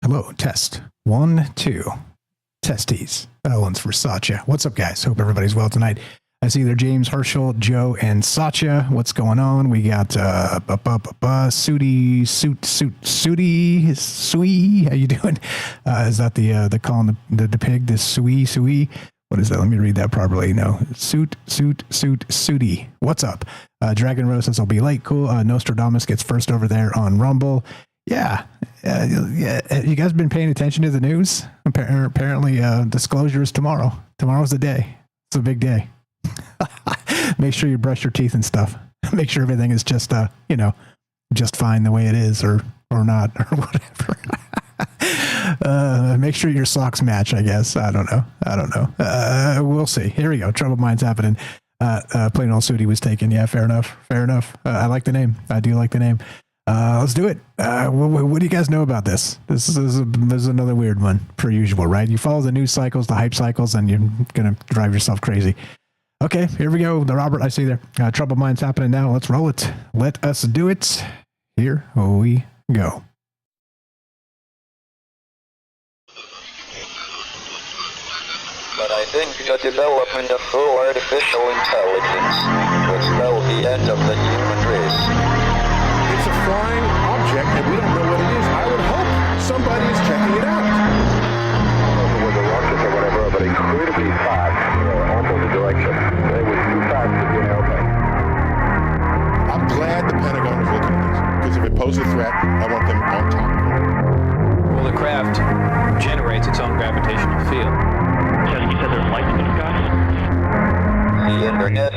Hello, test. 1, 2. Testes. That one's for Satya. What's up, guys? Hope everybody's well tonight. I see there James, Herschel, Joe, and Satya. What's going on? We got Sudi, Sui. How you doing? Is that the calling the pig? This Sui? What is that? Let me read that properly. No, Sudi. What's up? Dragon Rose says I'll be late. Cool. Nostradamus gets first over there on Rumble. Yeah. You guys been paying attention to the news? Apparently, disclosure is tomorrow. Tomorrow's the day. It's a big day. Make sure you brush your teeth and stuff. Make sure everything is just, just fine the way it is, or not, or whatever. Make sure your socks match, I guess. I don't know. We'll see. Here we go. Troubled Minds happening. Plain old Sudi was taken. Yeah, fair enough. I like the name. I do like the name. Let's do it. What do you guys know about this? This is another weird one, per usual, right? You follow the news cycles, the hype cycles, and you're going to drive yourself crazy. Okay, here we go. The Robert, I see there. Troubled Minds happening now. Let's roll it. Let us do it. Here we go. But I think the development of full artificial intelligence will spell the end of the human race. It's a flying object, and we don't know what it is. I would hope somebody is checking it out. With the rockets or whatever, but incredibly fast, opposite direction. They were too fast to be an airplane. I'm glad the Pentagon is looking at this, because if it poses a threat, I want them on top. Well, the craft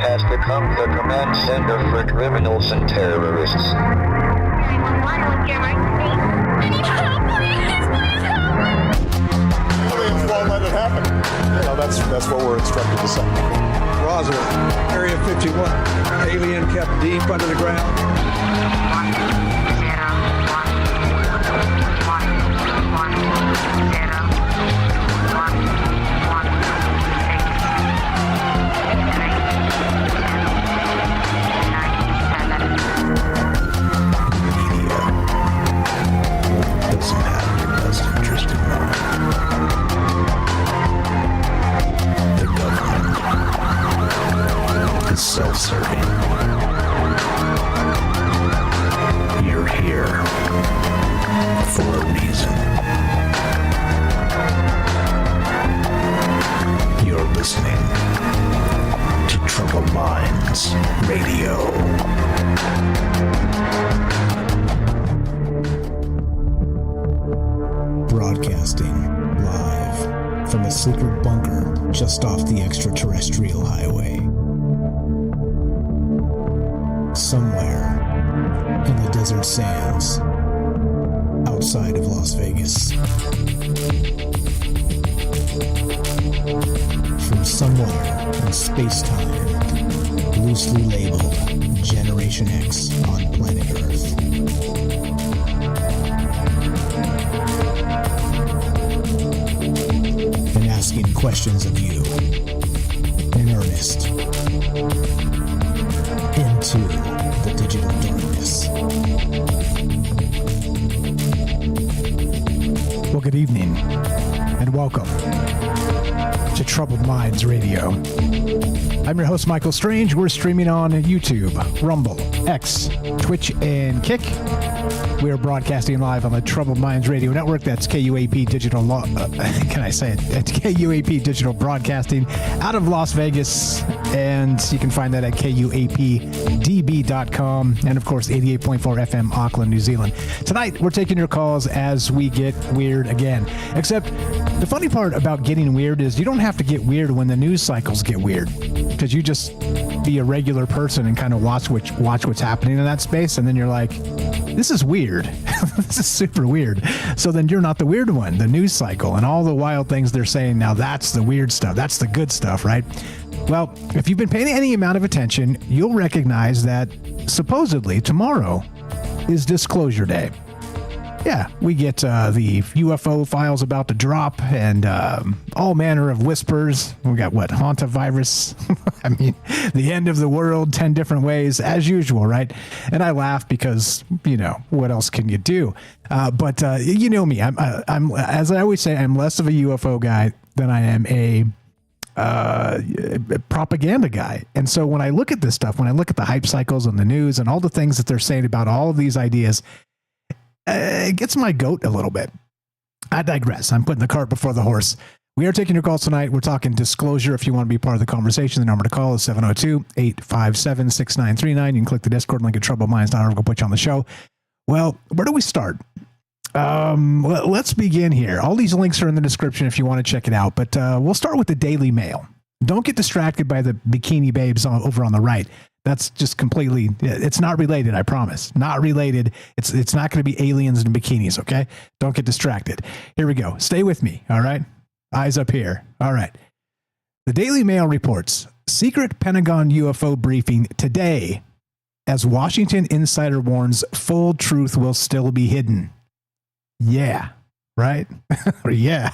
has become the command center for criminals and terrorists. 911, what's your emergency? I need help, please help! Aliens won't let it happen. You know, that's what we're instructed to say. Roswell, Area 51. Alien kept deep under the ground. 1 0 Doesn't have your best interest in mind. The government is self-serving. You're here for a reason. You're listening to Troubled Minds Radio. Broadcasting live from a secret bunker just off the extraterrestrial highway. Somewhere in the desert sands outside of Las Vegas. From somewhere in space-time, loosely labeled Generation X on planet Earth. And asking questions of you in earnest into the digital darkness. Well, good evening and welcome to Troubled Minds Radio. I'm your host, Michael Strange. We're streaming on YouTube, Rumble, X, Twitch, and Kick. We are broadcasting live on the Troubled Minds Radio Network. That's KUAP Digital. Can I say it? It's KUAP Digital Broadcasting out of Las Vegas, and you can find that at KUAPDB.com, and of course 88.4 FM Auckland, New Zealand. Tonight we're taking your calls as we get weird again. Except the funny part about getting weird is you don't have to get weird when the news cycles get weird, because you just be a regular person and kind of watch what's happening in that space, and then you're like, this is weird. This is super weird. So then you're not the weird one. The news cycle and all the wild things they're saying, now that's the weird stuff. That's the good stuff, right? Well, if you've been paying any amount of attention, you'll recognize that supposedly tomorrow is Disclosure Day. Yeah, we get the UFO files about to drop and all manner of whispers. We got what? Hantavirus. I mean, the end of the world, 10 different ways, as usual, right? And I laugh because, you know, what else can you do? But you know me. I'm as I always say, I'm less of a UFO guy than I am a propaganda guy. And so when I look at this stuff, when I look at the hype cycles on the news and all the things that they're saying about all of these ideas, it gets my goat a little bit. I digress. I'm putting the cart before the horse. We are taking your calls tonight. We're talking disclosure. If you want to be part of the conversation, the number to call is 702-857-6939. You can click the Discord link at troubledminds.org. We'll put you on the show. Well, where do we start? Let's begin here. All these links are in the description if you want to check it out. But we'll start with the Daily Mail. Don't get distracted by the bikini babes over on the right. That's just completely, it's not related, I promise. Not related. It's not going to be aliens in bikinis, okay? Don't get distracted. Here we go. Stay with me, all right? Eyes up here. All right. The Daily Mail reports, secret Pentagon UFO briefing today as Washington insider warns full truth will still be hidden. Yeah, right? Yeah.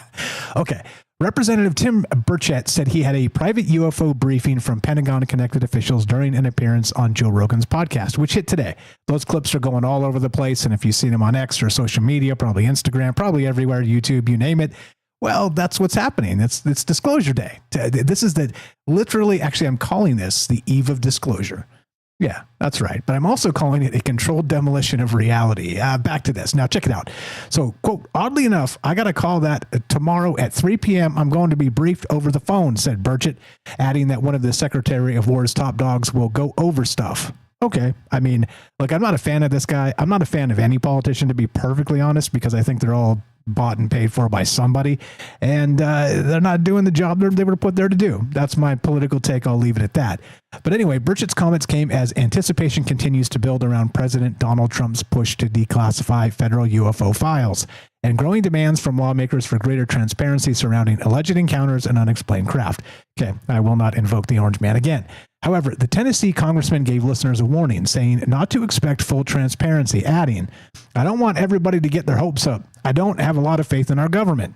Okay. Representative Tim Burchett said he had a private UFO briefing from Pentagon-connected officials during an appearance on Joe Rogan's podcast, which hit today. Those clips are going all over the place, and if you've seen them on X or social media, probably Instagram, probably everywhere, YouTube, you name it, well, that's what's happening. It's Disclosure Day. This is literally, actually, I'm calling this the eve of disclosure. Yeah, that's right. But I'm also calling it a controlled demolition of reality. Back to this. Now, check it out. So, quote, oddly enough, I got a call that tomorrow at 3 p.m. I'm going to be briefed over the phone, said Burchett, adding that one of the Secretary of War's top dogs will go over stuff. Okay. I mean, look, I'm not a fan of this guy. I'm not a fan of any politician, to be perfectly honest, because I think they're all bought and paid for by somebody, and they're not doing the job they were put there to do. That's my political take. I'll leave it at that. But anyway, Burchett's comments came as anticipation continues to build around President Donald Trump's push to declassify federal UFO files and growing demands from lawmakers for greater transparency surrounding alleged encounters and unexplained craft. Okay, I will not invoke the Orange Man again. However, the Tennessee congressman gave listeners a warning, saying not to expect full transparency, adding, "I don't want everybody to get their hopes up. I don't have a lot of faith in our government."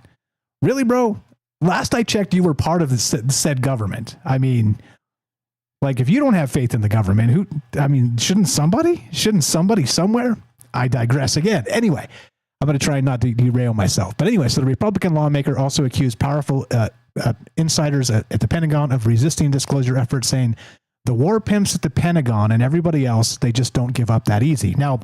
Really, bro? Last I checked, you were part of the said government. I mean, like, if you don't have faith in the government, shouldn't somebody somewhere? I digress again. Anyway, I'm going to try not to derail myself. But anyway, so the Republican lawmaker also accused powerful insiders at the Pentagon of resisting disclosure efforts, saying the war pimps at the Pentagon and everybody else, they just don't give up that easy. Now,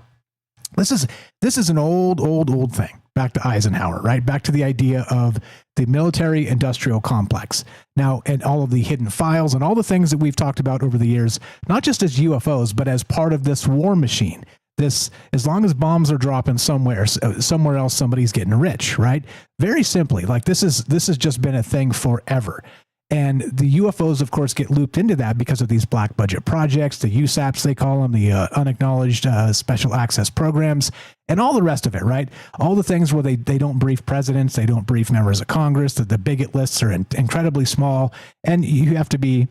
this is an old thing. Back to Eisenhower, right? Back to the idea of the military industrial complex. Now, and all of the hidden files and all the things that we've talked about over the years, not just as UFOs, but as part of this war machine. This, as long as bombs are dropping somewhere else, somebody's getting rich, right? Very simply, like this has just been a thing forever. And the UFOs, of course, get looped into that because of these black budget projects, the USAPs, they call them, the unacknowledged special access programs, and all the rest of it, right? All the things where they don't brief presidents, they don't brief members of Congress, that the bigot lists are incredibly small, and you have to be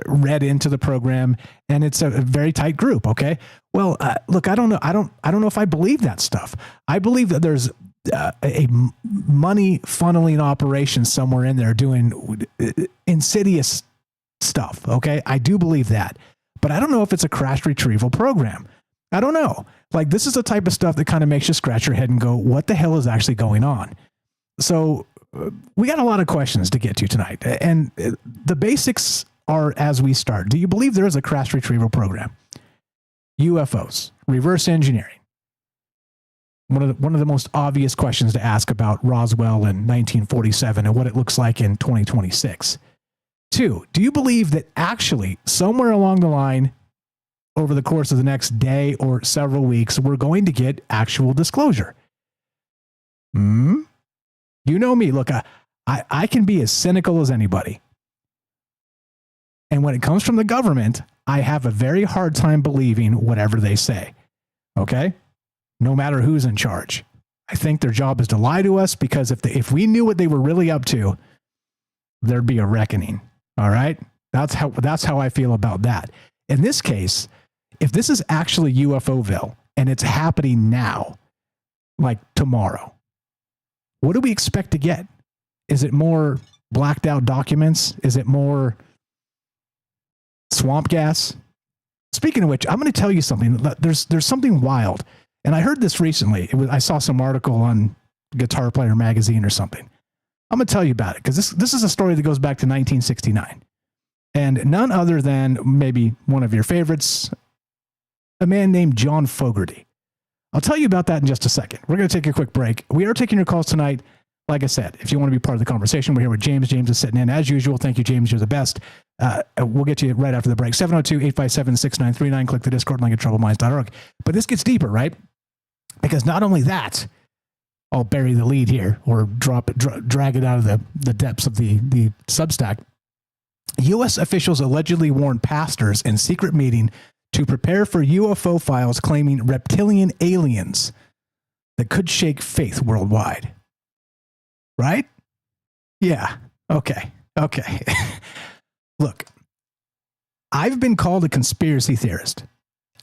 read into the program, and it's a very tight group, okay? Well, look, I don't know if I believe that stuff. I believe that there's a money funneling operation somewhere in there doing insidious stuff. Okay. I do believe that, but I don't know if it's a crash retrieval program. I don't know. Like, this is the type of stuff that kind of makes you scratch your head and go, what the hell is actually going on? So we got a lot of questions to get to tonight, and the basics are, as we start, do you believe there is a crash retrieval program? UFOs, reverse engineering. One of the most obvious questions to ask about Roswell in 1947 and what it looks like in 2026. 2, do you believe that actually somewhere along the line, over the course of the next day or several weeks, we're going to get actual disclosure? You know me. Look, I can be as cynical as anybody. And when it comes from the government, I have a very hard time believing whatever they say. Okay? No matter who's in charge. I think their job is to lie to us, because if we knew what they were really up to, there'd be a reckoning. All right? That's how I feel about that. In this case, if this is actually UFOville and it's happening now, like tomorrow, what do we expect to get? Is it more blacked out documents? Is it more swamp gas? Speaking of which, I'm going to tell you something. There's something wild. And I heard this recently. I saw some article on Guitar Player magazine or something. I'm going to tell you about it, because this is a story that goes back to 1969. And none other than maybe one of your favorites, a man named John Fogerty. I'll tell you about that in just a second. We're going to take a quick break. We are taking your calls tonight. Like I said, if you want to be part of the conversation, we're here with James. James is sitting in as usual. Thank you, James. You're the best. We'll get you right after the break. 702-857-6939. Click the Discord link at troubleminds.org. But this gets deeper, right? Because not only that, I'll bury the lead here, or drag it out of the depths of the Substack. U.S. officials allegedly warned pastors in secret meeting to prepare for UFO files claiming reptilian aliens that could shake faith worldwide. Right? Yeah. Okay. Look, I've been called a conspiracy theorist,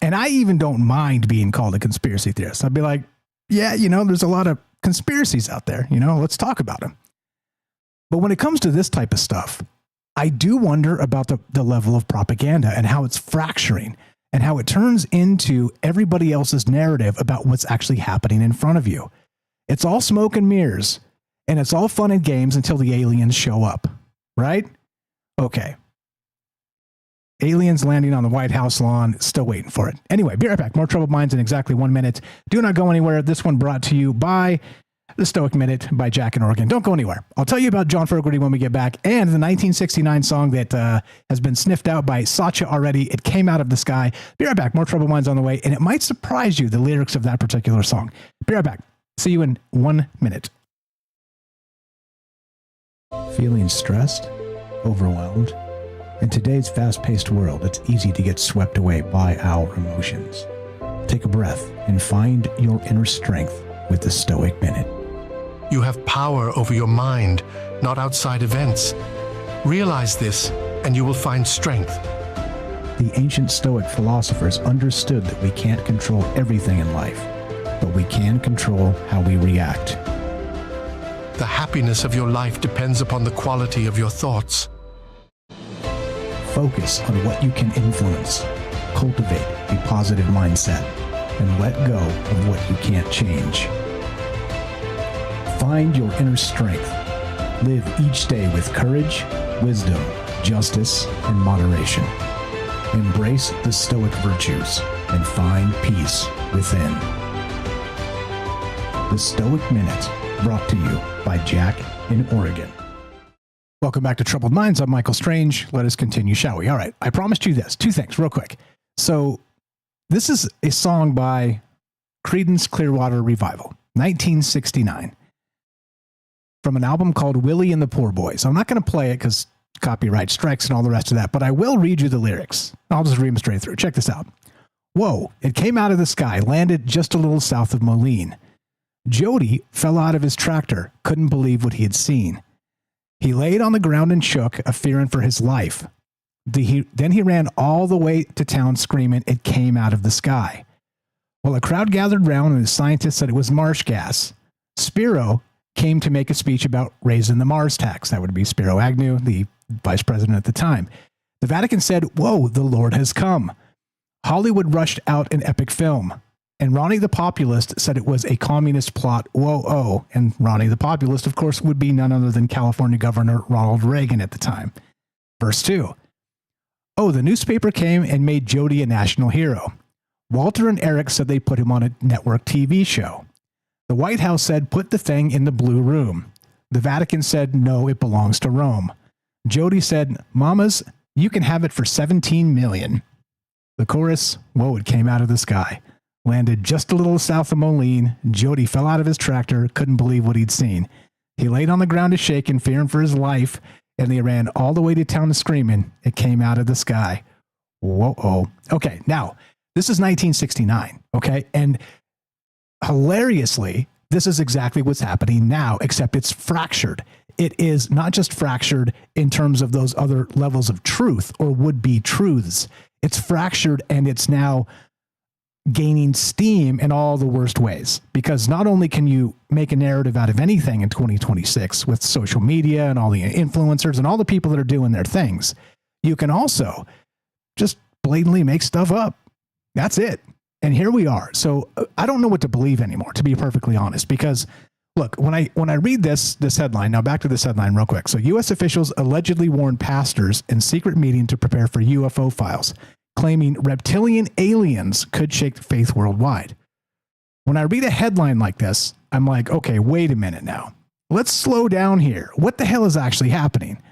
and I even don't mind being called a conspiracy theorist. I'd be like, yeah, there's a lot of conspiracies out there, let's talk about them. But when it comes to this type of stuff, I do wonder about the level of propaganda and how it's fracturing and how it turns into everybody else's narrative about what's actually happening in front of you. It's all smoke and mirrors, and it's all fun and games until the aliens show up, right? Okay. Aliens landing on the White House lawn, still waiting for it. Anyway, be right back. More Troubled Minds in exactly 1 minute. Do not go anywhere. This one brought to you by The Stoic Minute by Jack in Oregon. Don't go anywhere. I'll tell you about John Fogerty when we get back, and the 1969 song that has been sniffed out by Sacha already. It came out of the sky. Be right back. More Troubled Minds on the way, and it might surprise you, the lyrics of that particular song. Be right back. See you in 1 minute. Feeling stressed? Overwhelmed? In today's fast-paced world, it's easy to get swept away by our emotions. Take a breath and find your inner strength with the Stoic Minute. You have power over your mind, not outside events. Realize this, and you will find strength. The ancient Stoic philosophers understood that we can't control everything in life, but we can control how we react. The happiness of your life depends upon the quality of your thoughts. Focus on what you can influence. Cultivate a positive mindset and let go of what you can't change. Find your inner strength. Live each day with courage, wisdom, justice, and moderation. Embrace the Stoic virtues and find peace within. The Stoic Minute, brought to you by Jack in Oregon. Welcome back to Troubled Minds. I'm Michael Strange. Let us continue, shall we? All right. I promised you this. Two things real quick. So this is a song by Creedence Clearwater Revival, 1969, from an album called Willie and the Poor Boys. I'm not going to play it because copyright strikes and all the rest of that, but I will read you the lyrics. I'll just read them straight through. Check this out. Whoa, it came out of the sky, landed just a little south of Moline. Jody fell out of his tractor, couldn't believe what he had seen. He laid on the ground and shook, fearing for his life. Then he ran all the way to town screaming, it came out of the sky. Well, a crowd gathered round and the scientists said it was marsh gas. Spiro came to make a speech about raising the Mars tax. That would be Spiro Agnew, the vice president at the time. The Vatican said, whoa, the Lord has come. Hollywood rushed out an epic film. And Ronnie the Populist said it was a communist plot. Whoa, oh. And Ronnie the Populist, of course, would be none other than California Governor Ronald Reagan at the time. Verse 2. Oh, the newspaper came and made Jody a national hero. Walter and Eric said they put him on a network TV show. The White House said, put the thing in the blue room. The Vatican said, no, it belongs to Rome. Jody said, mamas, you can have it for $17 million. The chorus, whoa, it came out of the sky. Landed just a little south of Moline. Jody fell out of his tractor, couldn't believe what he'd seen. He laid on the ground to shake and fearing for his life, and they ran all the way to town screaming, it came out of the sky. Whoa-oh. Okay, now, this is 1969, okay? And hilariously, this is exactly what's happening now, except it's fractured. It is not just fractured in terms of those other levels of truth or would-be truths. It's fractured, and it's now gaining steam in all the worst ways, because not only can you make a narrative out of anything in 2026 with social media and all the influencers and all the people that are doing their things, you can also just blatantly make stuff up. That's it. And here we are. So I don't know what to believe anymore, to be perfectly honest, because look, when I read this headline, now back to this headline real quick. So U.S. officials allegedly warned pastors in secret meeting to prepare for UFO files, claiming reptilian aliens could shake faith worldwide. When I read a headline like this, I'm like, okay, wait a minute now. Let's slow down here. What the hell is actually happening?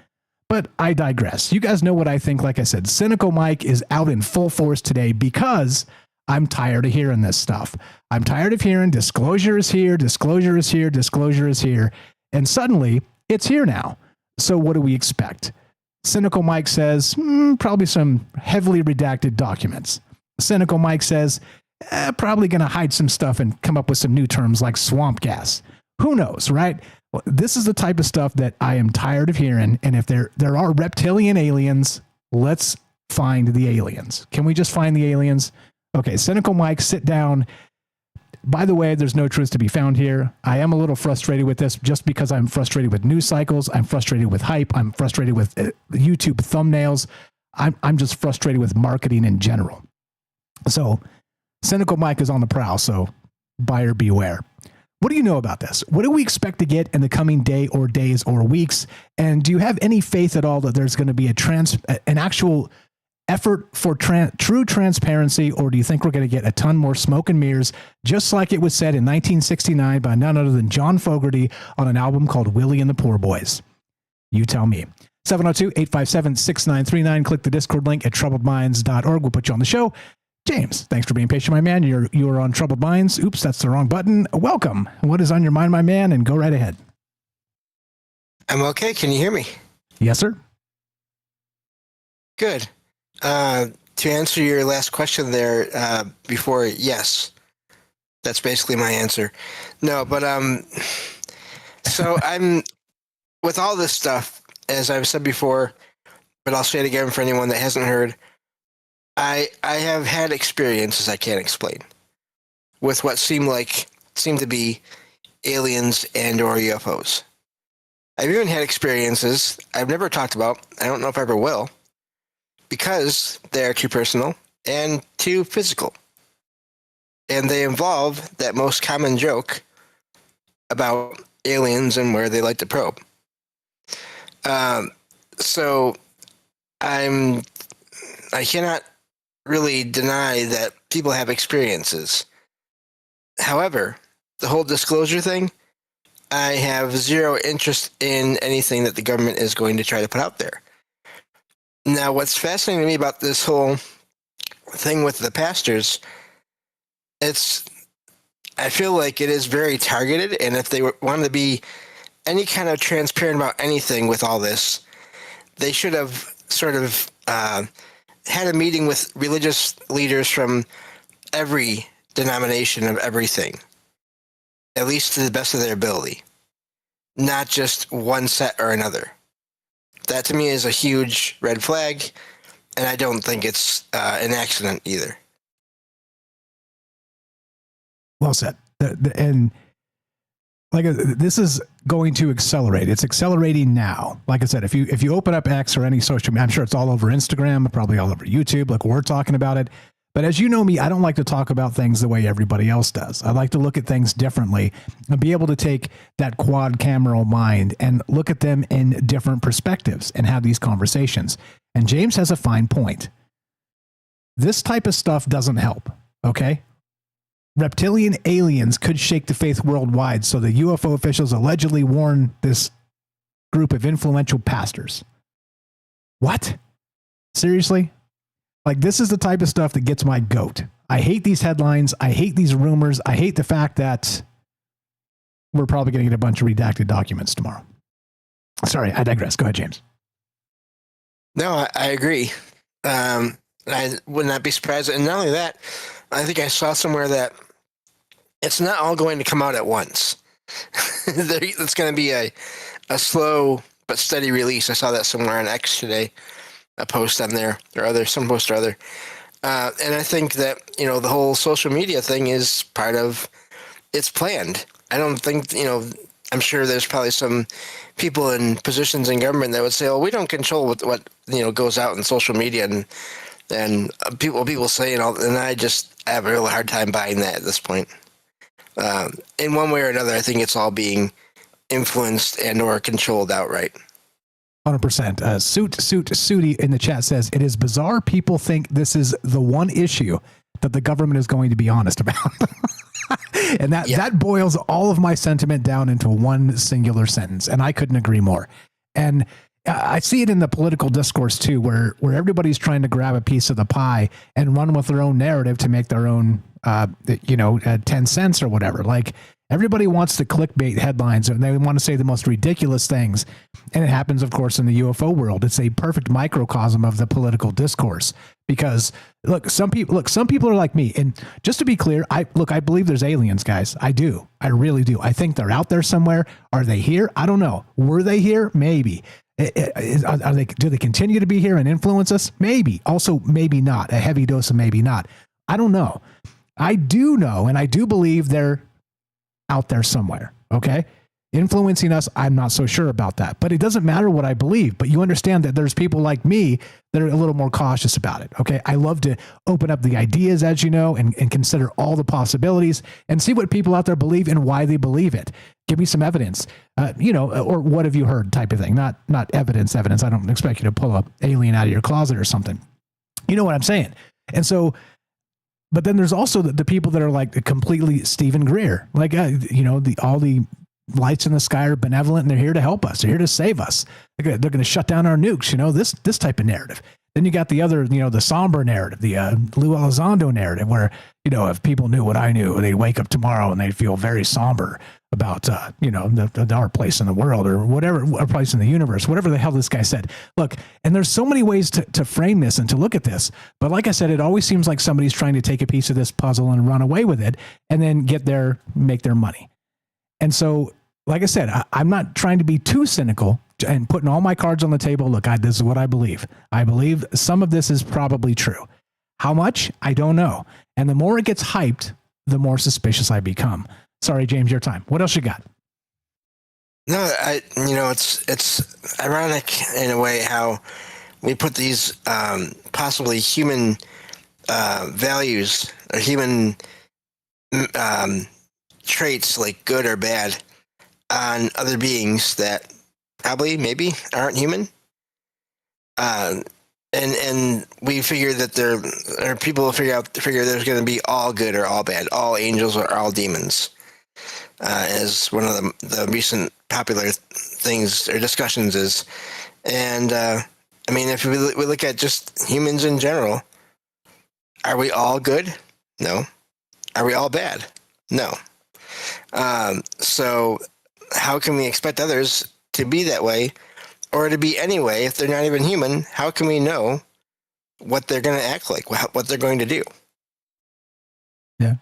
But I digress. You guys know what I think. Like I said, Cynical Mike is out in full force today because I'm tired of hearing this stuff. I'm tired of hearing disclosure is here, disclosure is here, disclosure is here. And suddenly it's here now. So what do we expect? Cynical Mike says, probably some heavily redacted documents. Cynical Mike says, probably going to hide some stuff and come up with some new terms like swamp gas. Who knows, right? Well, this is the type of stuff that I am tired of hearing. And if there are reptilian aliens, let's find the aliens. Can we just find the aliens? Okay, Cynical Mike, sit down. By the way, there's no truth to be found here. I am a little frustrated with this just because I'm frustrated with news cycles. I'm frustrated with hype. I'm frustrated with YouTube thumbnails. I'm just frustrated with marketing in general. So Cynical Mike is on the prowl, so buyer beware. What do you know about this? What do we expect to get in the coming day or days or weeks? And do you have any faith at all that there's going to be an actual effort for true transparency, or do you think we're going to get a ton more smoke and mirrors, just like it was said in 1969 by none other than John Fogerty on an album called Willie and the Poor Boys? You tell me. 702-857-6939. Click the Discord link at troubledminds.org. We'll put you on the show. James, thanks for being patient, my man. You're on Troubled Minds. Oops, that's the wrong button. Welcome. What is on your mind, my man? And go right ahead. I'm okay. Can you hear me? Yes, sir. Good. To answer your last question there before, yes. That's basically my answer. No, but so I'm with all this stuff, as I've said before, but I'll say it again for anyone that hasn't heard. I have had experiences I can't explain with what seem to be aliens and or UFOs. I've even had experiences I've never talked about. I don't know if I ever will, because they are too personal and too physical. And they involve that most common joke about aliens and where they like to probe. So I cannot really deny that people have experiences. However, the whole disclosure thing, I have zero interest in anything that the government is going to try to put out there. Now, what's fascinating to me about this whole thing with the pastors, I feel like it is very targeted, and if they wanted to be any kind of transparent about anything with all this, they should have sort of had a meeting with religious leaders from every denomination of everything, at least to the best of their ability, not just one set or another. That to me is a huge red flag, and I don't think it's an accident either. Well said. And like this is going to accelerate. It's accelerating now. Like I said, if you open up X or any social media, I'm sure it's all over Instagram, probably all over YouTube. Like we're talking about it. But as you know me, I don't like to talk about things the way everybody else does. I like to look at things differently and be able to take that quad-cameral mind and look at them in different perspectives and have these conversations. And James has a fine point. This type of stuff doesn't help, okay? Reptilian aliens could shake the faith worldwide, so the UFO officials allegedly warned this group of influential pastors. What? Seriously? Like, this is the type of stuff that gets my goat. I hate these headlines. I hate these rumors. I hate the fact that we're probably going to get a bunch of redacted documents tomorrow. Sorry, I digress. Go ahead, James. No, I agree. I would not be surprised. And not only that, I think I saw somewhere that it's not all going to come out at once. It's going to be a slow but steady release. I saw that somewhere on X today. A post on there or some post or other. And I think that, the whole social media thing is part of it's planned. I don't think, I'm sure there's probably some people in positions in government that would say, we don't control what goes out in social media and people say and all, and I have a really hard time buying that at this point. In one way or another, I think it's all being influenced and or controlled outright. 100%. Sooty in the chat says, it is bizarre people think this is the one issue that the government is going to be honest about. And that boils all of my sentiment down into one singular sentence. And I couldn't agree more. And I see it in the political discourse too, where everybody's trying to grab a piece of the pie and run with their own narrative to make their own, 10 cents or whatever. Like, everybody wants to clickbait headlines and they want to say the most ridiculous things. And it happens, of course, in the UFO world. It's a perfect microcosm of the political discourse because some people are like me. And just to be clear, I believe there's aliens, guys. I do. I really do. I think they're out there somewhere. Are they here? I don't know. Were they here? Maybe. Do they continue to be here and influence us? Maybe. Also, maybe not. A heavy dose of maybe not. I don't know. I do know, and I do believe they're out there somewhere, okay? Influencing us, I'm not so sure about that. But it doesn't matter what I believe. But you understand that there's people like me that are a little more cautious about it, okay? I love to open up the ideas, as you know, and consider all the possibilities and see what people out there believe and why they believe it. Give me some evidence, or what have you heard type of thing. Not evidence. I don't expect you to pull an alien out of your closet or something. You know what I'm saying? And so, but then there's also the people that are like completely Stephen Greer, like, all the lights in the sky are benevolent and they're here to help us. They're here to save us. They're going to shut down our nukes. This type of narrative. Then you got the other, the somber narrative, the Lou Elizondo narrative, where, if people knew what I knew, they'd wake up tomorrow and they'd feel very somber about, our place in the world or whatever, our place in the universe, whatever the hell this guy said. Look, and there's so many ways to frame this and to look at this. But like I said, it always seems like somebody's trying to take a piece of this puzzle and run away with it and then make their money. And so, like I said, I'm not trying to be too cynical and putting all my cards on the table. Look, this is what I believe. I believe some of this is probably true. How much? I don't know. And the more it gets hyped, the more suspicious I become. Sorry, James, your time. What else you got? No, it's ironic in a way how we put these possibly human values or human traits like good or bad on other beings that probably maybe aren't human. And we figure that people figure there's going to be all good or all bad, all angels or all demons, as one of the recent popular things or discussions is. And if we look at just humans in general, are we all good? No. Are we all bad? No. So how can we expect others to be that way or to be anyway if they're not even human? How can we know what they're going to act like, what they're going to do? Yeah.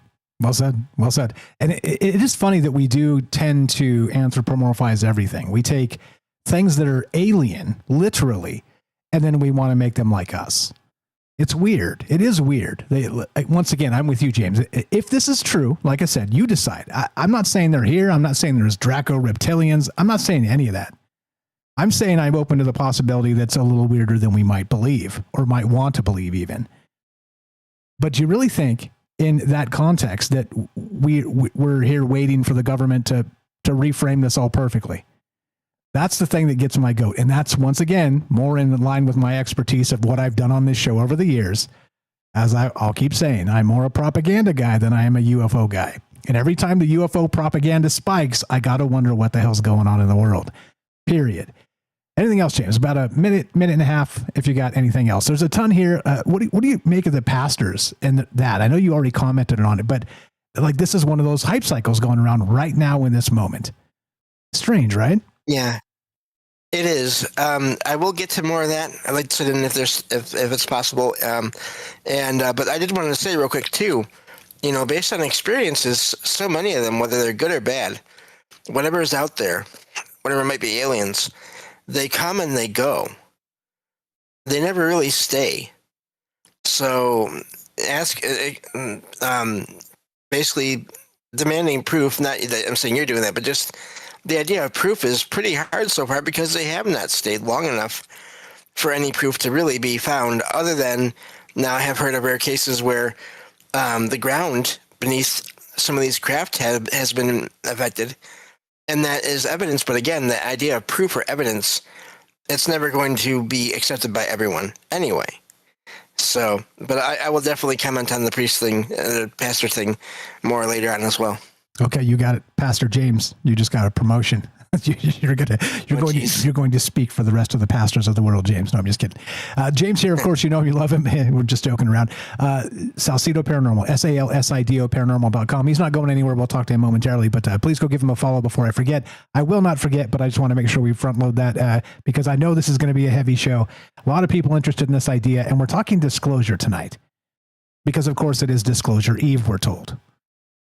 Well said. Well said. And it is funny that we do tend to anthropomorphize everything. We take things that are alien, literally, and then we want to make them like us. It's weird. It is weird. Once again, I'm with you, James. If this is true, like I said, you decide. I'm not saying they're here. I'm not saying there's Draco reptilians. I'm not saying any of that. I'm saying I'm open to the possibility that's a little weirder than we might believe or might want to believe even. But do you really think in that context that we're here waiting for the government to reframe this all perfectly? That's the thing that gets my goat. And that's, once again, more in line with my expertise of what I've done on this show over the years. As I'll keep saying, I'm more a propaganda guy than I am a UFO guy. And every time the UFO propaganda spikes, I got to wonder what the hell's going on in the world. Period. Anything else, James? About a minute and a half, if you got anything else. There's a ton here. What do you make of the pastors and that? I know you already commented on it, but like this is one of those hype cycles going around right now in this moment. Strange, right? Yeah, it is. I will get to more of that. I'd like to sit in if it's possible. But I did want to say real quick too, based on experiences, so many of them, whether they're good or bad, whatever is out there, whatever might be aliens, they come and they go. They never really stay. So basically demanding proof, not that I'm saying you're doing that, but just the idea of proof is pretty hard so far because they have not stayed long enough for any proof to really be found, other than now I have heard of rare cases where the ground beneath some of these craft has been affected, and that is evidence. But again, the idea of proof or evidence, it's never going to be accepted by everyone anyway. So, but I will definitely comment on the priest thing, the pastor thing, more later on as well. Okay, you got it, Pastor James. You just got a promotion. You're going to speak for the rest of the pastors of the world, James. No, I'm just kidding. James here, of course, you love him. We're just joking around. Salcido Paranormal, SALSIDO Paranormal.com. He's not going anywhere. We'll talk to him momentarily, but please go give him a follow before I forget. I will not forget, but I just want to make sure we front load that because I know this is going to be a heavy show. A lot of people interested in this idea, and we're talking disclosure tonight because, of course, it is Disclosure Eve, we're told.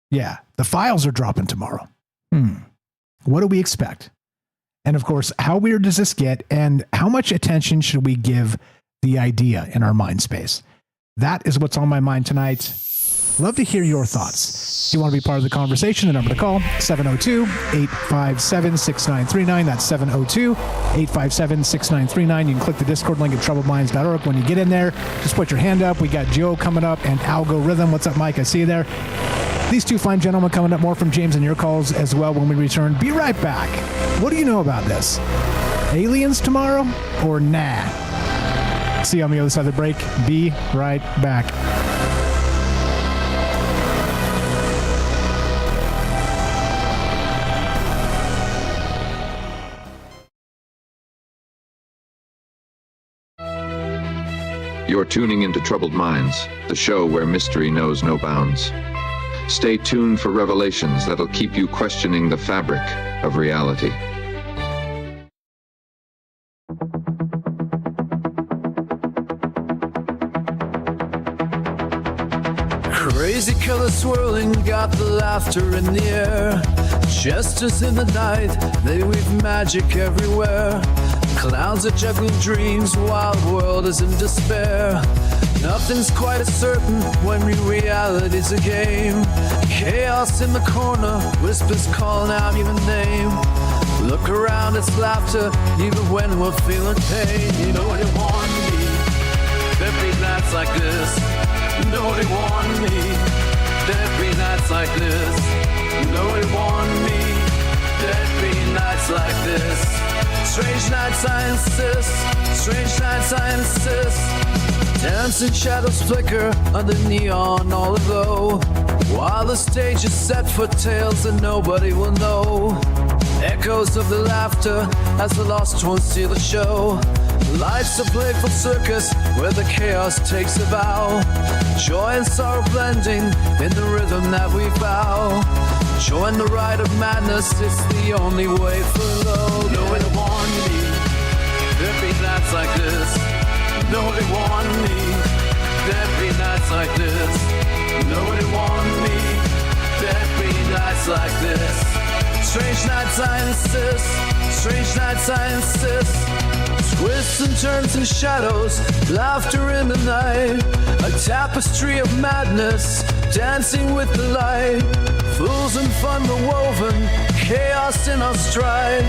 Yeah, the files are dropping tomorrow. What do we expect? And of course, how weird does this get? And how much attention should we give the idea in our mind space? That is what's on my mind tonight. Love to hear your thoughts. If you want to be part of the conversation, the number to call, 702-857-6939. That's 702-857-6939. You can click the Discord link at troubledminds.org. When you get in there, just put your hand up. We got Joe coming up and Algorithm. What's up, Mike? I see you there. These two fine gentlemen coming up, more from James and your calls as well when we return. Be right back. What do you know about this? Aliens tomorrow or nah? See you on the other side of the break. Be right back. You're tuning into Troubled Minds, the show where mystery knows no bounds. Stay tuned for revelations that'll keep you questioning the fabric of reality. Crazy colors swirling, got the laughter in the air. Jesters in the night, they weave magic everywhere. Clowns are juggling dreams, wild world is in despair. Nothing's quite as certain when reality's a game. Chaos in the corner, whispers calling out your name. Look around, it's laughter, even when we're feeling pain. You know what you want me, there'd be nights like this. Nobody want me, there'd be nights like this. Nobody want me, there'd be nights like this. Strange nights I insist, strange nights I insist. Dancing shadows flicker under neon all aglow, while the stage is set for tales that nobody will know. Echoes of the laughter as the lost ones steal the show. Life's a playful circus where the chaos takes a bow. Joy and sorrow blending in the rhythm that we vow. Join the ride of madness, it's the only way for love. Nobody want me, there'd be nights like this. Nobody want me, there'd be nights like this. Nobody want me, there'd be nights like this. Strange nights I insist, strange nights I insist. Twists and turns and shadows, laughter in the night. A tapestry of madness, dancing with the light. Fools and fun were woven, chaos in our stride.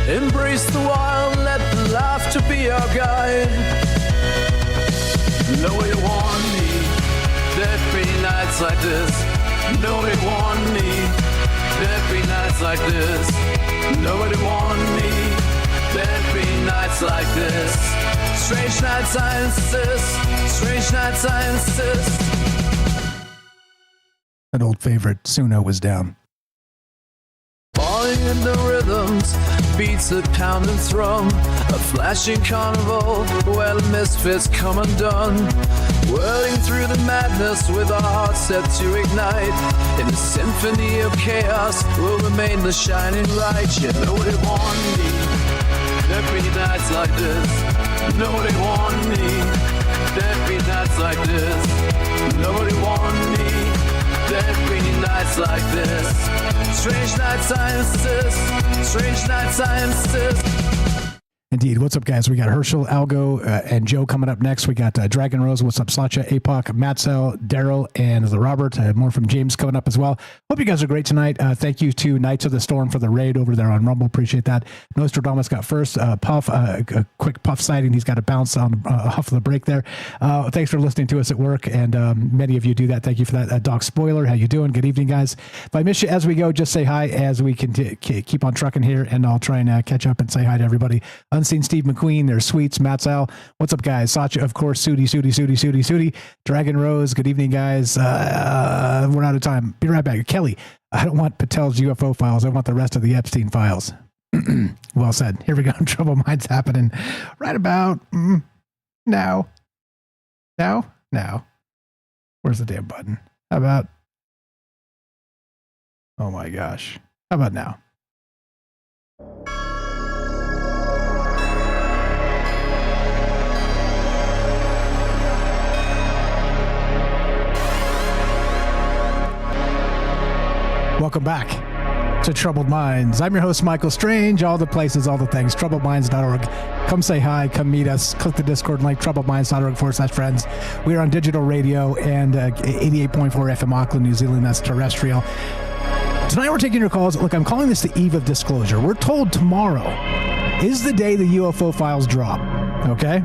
Embrace the wild, let the laughter be our guide. Nobody want me, there'd be nights like this. Nobody want me, there'd be nights like this. Nobody want me, there'd be nights like this. Strange nights I insist, strange nights I insist. An old favorite, Suno was down. Falling in the rhythms, beats that pound and thrum. A flashing carnival where the misfits come undone. Whirling through the madness with our hearts set to ignite. In the symphony of chaos will remain the shining light. You know they want me, there'd be nights like this. Nobody want me, there'd be nights like this. Nobody want me, there'd be nights like this. Strange nights I insist, strange nights I insist. Indeed. What's up, guys? We got Herschel, Algo, and Joe coming up next. We got Dragon Rose. What's up, Satya, Apoc, Matzel, Daryl, and the Robert. More from James coming up as well. Hope you guys are great tonight. Thank you to Knights of the Storm for the raid over there on Rumble. Appreciate that. Nostradamus got first. Puff, a quick Puff sighting. He's got to bounce on off of the break there. Thanks for listening to us at work, and many of you do that. Thank you for that. Doc Spoiler, how you doing? Good evening, guys. If I miss you as we go, just say hi as we can keep on trucking here, and I'll try and catch up and say hi to everybody. Unseen Steve McQueen, there's Sweets, Matzel. What's up, guys? Satya, of course, Sudi. Dragon Rose, good evening, guys. We're out of time. Be right back. Kelly, I don't want Patel's UFO files. I want the rest of the Epstein files. Well said. Here we go. Trouble Minds happening right about now. Where's the damn button? How about? Oh my gosh. How about now? Welcome back to Troubled Minds. I'm your host, Michael Strange. All the places, all the things, troubledminds.org. Come say hi, come meet us. Click the Discord link, troubledminds.org/friends. We are on digital radio and 88.4 FM Auckland, New Zealand. That's terrestrial. Tonight we're taking your calls. Look, I'm calling this the eve of disclosure. We're told tomorrow is the day the UFO files drop, okay?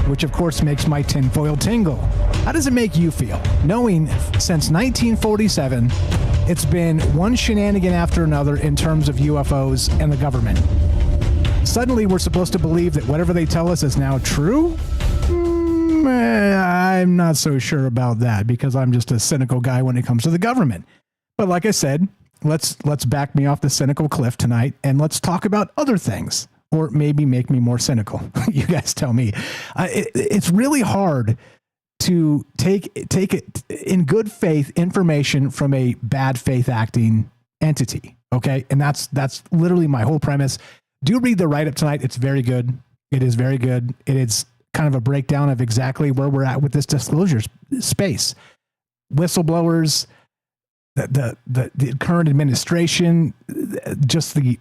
Which, of course, makes my tinfoil tingle. How does it make you feel, knowing since 1947, it's been one shenanigan after another in terms of UFOs and the government? Suddenly, we're supposed to believe that whatever they tell us is now true? I'm not so sure about that, because I'm just a cynical guy when it comes to the government. But like I said, let's back me off the cynical cliff tonight, and let's talk about other things. or maybe make me more cynical? You guys tell me. It's really hard to take it in good faith information from a bad faith acting entity. Okay. And that's literally my whole premise. Do read the write-up tonight. It's very good. It is very good. It is kind of a breakdown of exactly where we're at with this disclosure space. Whistleblowers, the current administration, just the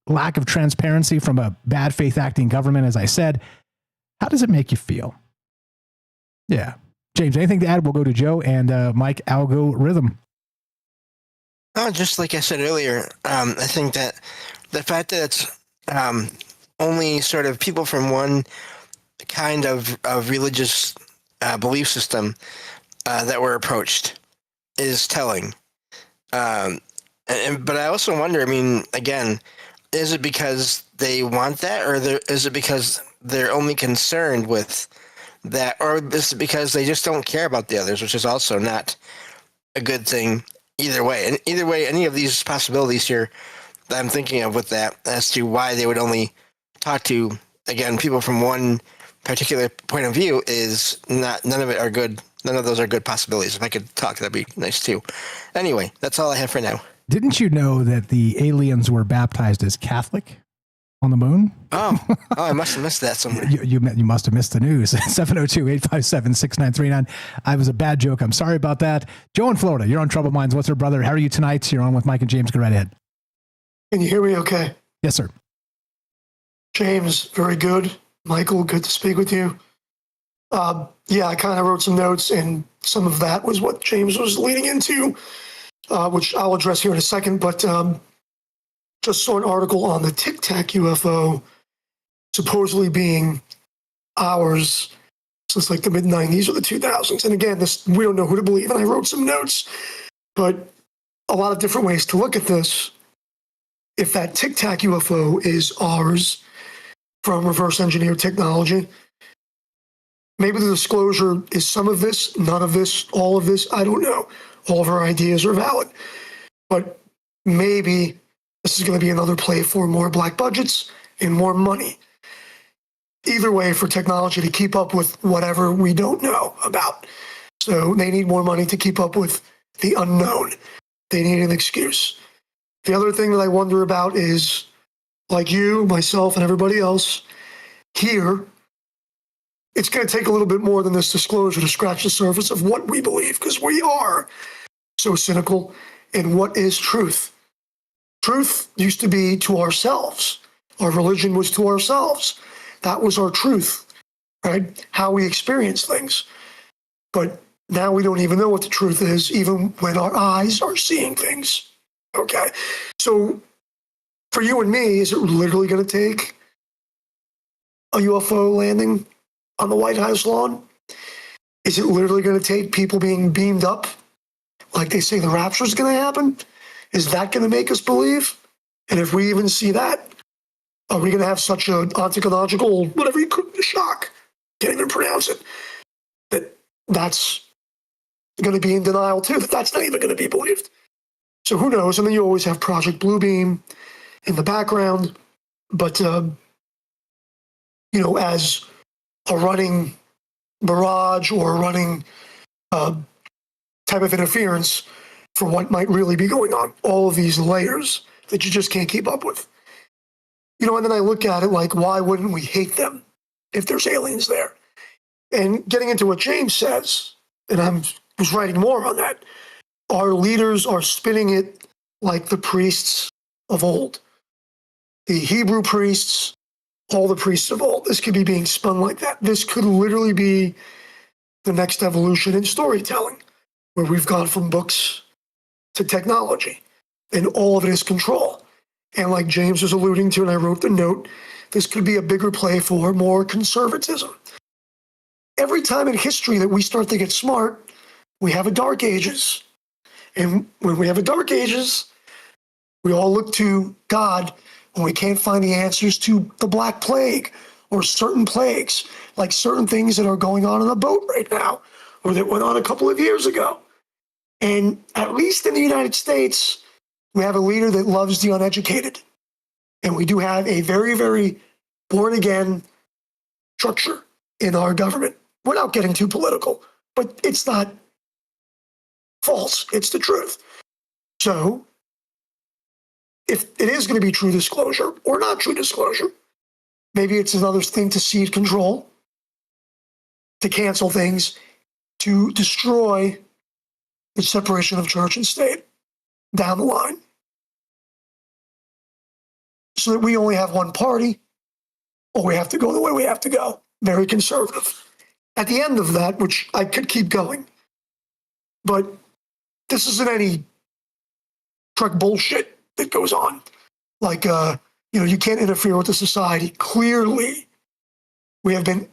lack of transparency from a bad faith acting government, as I said. How does it make you feel? Yeah. James, anything to add? We'll go to Joe and Mike Algorithm. Just like I said earlier, I think that the fact that it's only sort of people from one kind of religious belief system that were approached is telling. But I also wonder, I mean, again, is it because they want that, or is it because they're only concerned with that, or is it because they just don't care about the others, which is also not a good thing either way. And either way, any of these possibilities here that I'm thinking of with that as to why they would only talk to, again, people from one particular point of view is not, none of it are good. None of those are good possibilities. If I could talk, that'd be nice too. Anyway, that's all I have for now. Didn't you know that the aliens were baptized as Catholic on the moon? Oh, I must have missed that somewhere. You must have missed the news. 702-857-6939. I was a bad joke. I'm sorry about that. Joe in Florida, you're on Troubled Minds. What's her brother? How are you tonight? You're on with Mike and James. Go right ahead. Can you hear me okay? Yes, sir. James, very good. Michael, good to speak with you. Yeah, I kind of wrote some notes, and some of that was what James was leading into, which I'll address here in a second. But just saw an article on the Tic Tac UFO supposedly being ours since like the mid-90s or the 2000s. And again, we don't know who to believe, and I wrote some notes. But a lot of different ways to look at this. If that Tic Tac UFO is ours from reverse engineered technology, maybe the disclosure is some of this, none of this, all of this. I don't know. All of our ideas are valid. But maybe this is going to be another play for more black budgets and more money. Either way, for technology to keep up with whatever we don't know about. So they need more money to keep up with the unknown. They need an excuse. The other thing that I wonder about is, like you, myself, and everybody else here, it's going to take a little bit more than this disclosure to scratch the surface of what we believe, because we are so cynical. And what is truth? Truth used to be to ourselves. Our religion was to ourselves. That was our truth, right? How we experience things. But now we don't even know what the truth is, even when our eyes are seeing things. Okay. So for you and me, is it literally going to take a UFO landing on the White House lawn? Is it literally going to take people being beamed up like they say the rapture is going to happen? Is that going to make us believe? And if we even see that, are we going to have such an ontological, whatever you could, shock, can't even pronounce it, that's going to be in denial too, that's not even going to be believed. So who knows? And then you always have Project Bluebeam in the background. But, as a running barrage or a running type of interference for what might really be going on, all of these layers that you just can't keep up with. And then I look at it like, why wouldn't we hate them if there's aliens there? And getting into what James says, and I was writing more on that, our leaders are spinning it like the priests of old. The Hebrew priests, all the priests of old. This could be being spun like that. This could literally be the next evolution in storytelling, where we've gone from books to technology, and all of it is control. And like James was alluding to, and I wrote the note, this could be a bigger play for more conservatism. Every time in history that we start to get smart, we have a dark ages. And when we have a dark ages, we all look to God when we can't find the answers to the Black Plague or certain plagues, like certain things that are going on a boat right now, or that went on a couple of years ago. And at least in the United States, we have a leader that loves the uneducated. And we do have a very, very born-again structure in our government. Without getting too political, but it's not false. It's the truth. So if it is going to be true disclosure or not true disclosure, maybe it's another thing to cede control, to cancel things, to destroy the separation of church and state down the line, so that we only have one party, or we have to go the way we have to go. Very conservative. At the end of that, which I could keep going, but this isn't any truck bullshit that goes on. Like, you can't interfere with the society. Clearly, we have been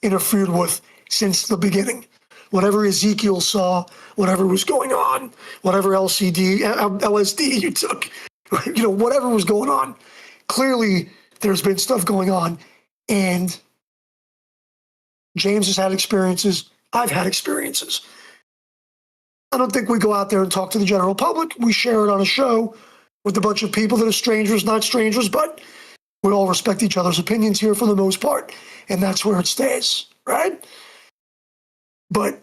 interfered with since the beginning. Whatever Ezekiel saw, whatever was going on, whatever LSD you took, whatever was going on, clearly there's been stuff going on. And James has had experiences. I've had experiences. I don't think we go out there and talk to the general public. We share it on a show with a bunch of people that are strangers, not strangers, but we all respect each other's opinions here for the most part. And that's where it stays, right? But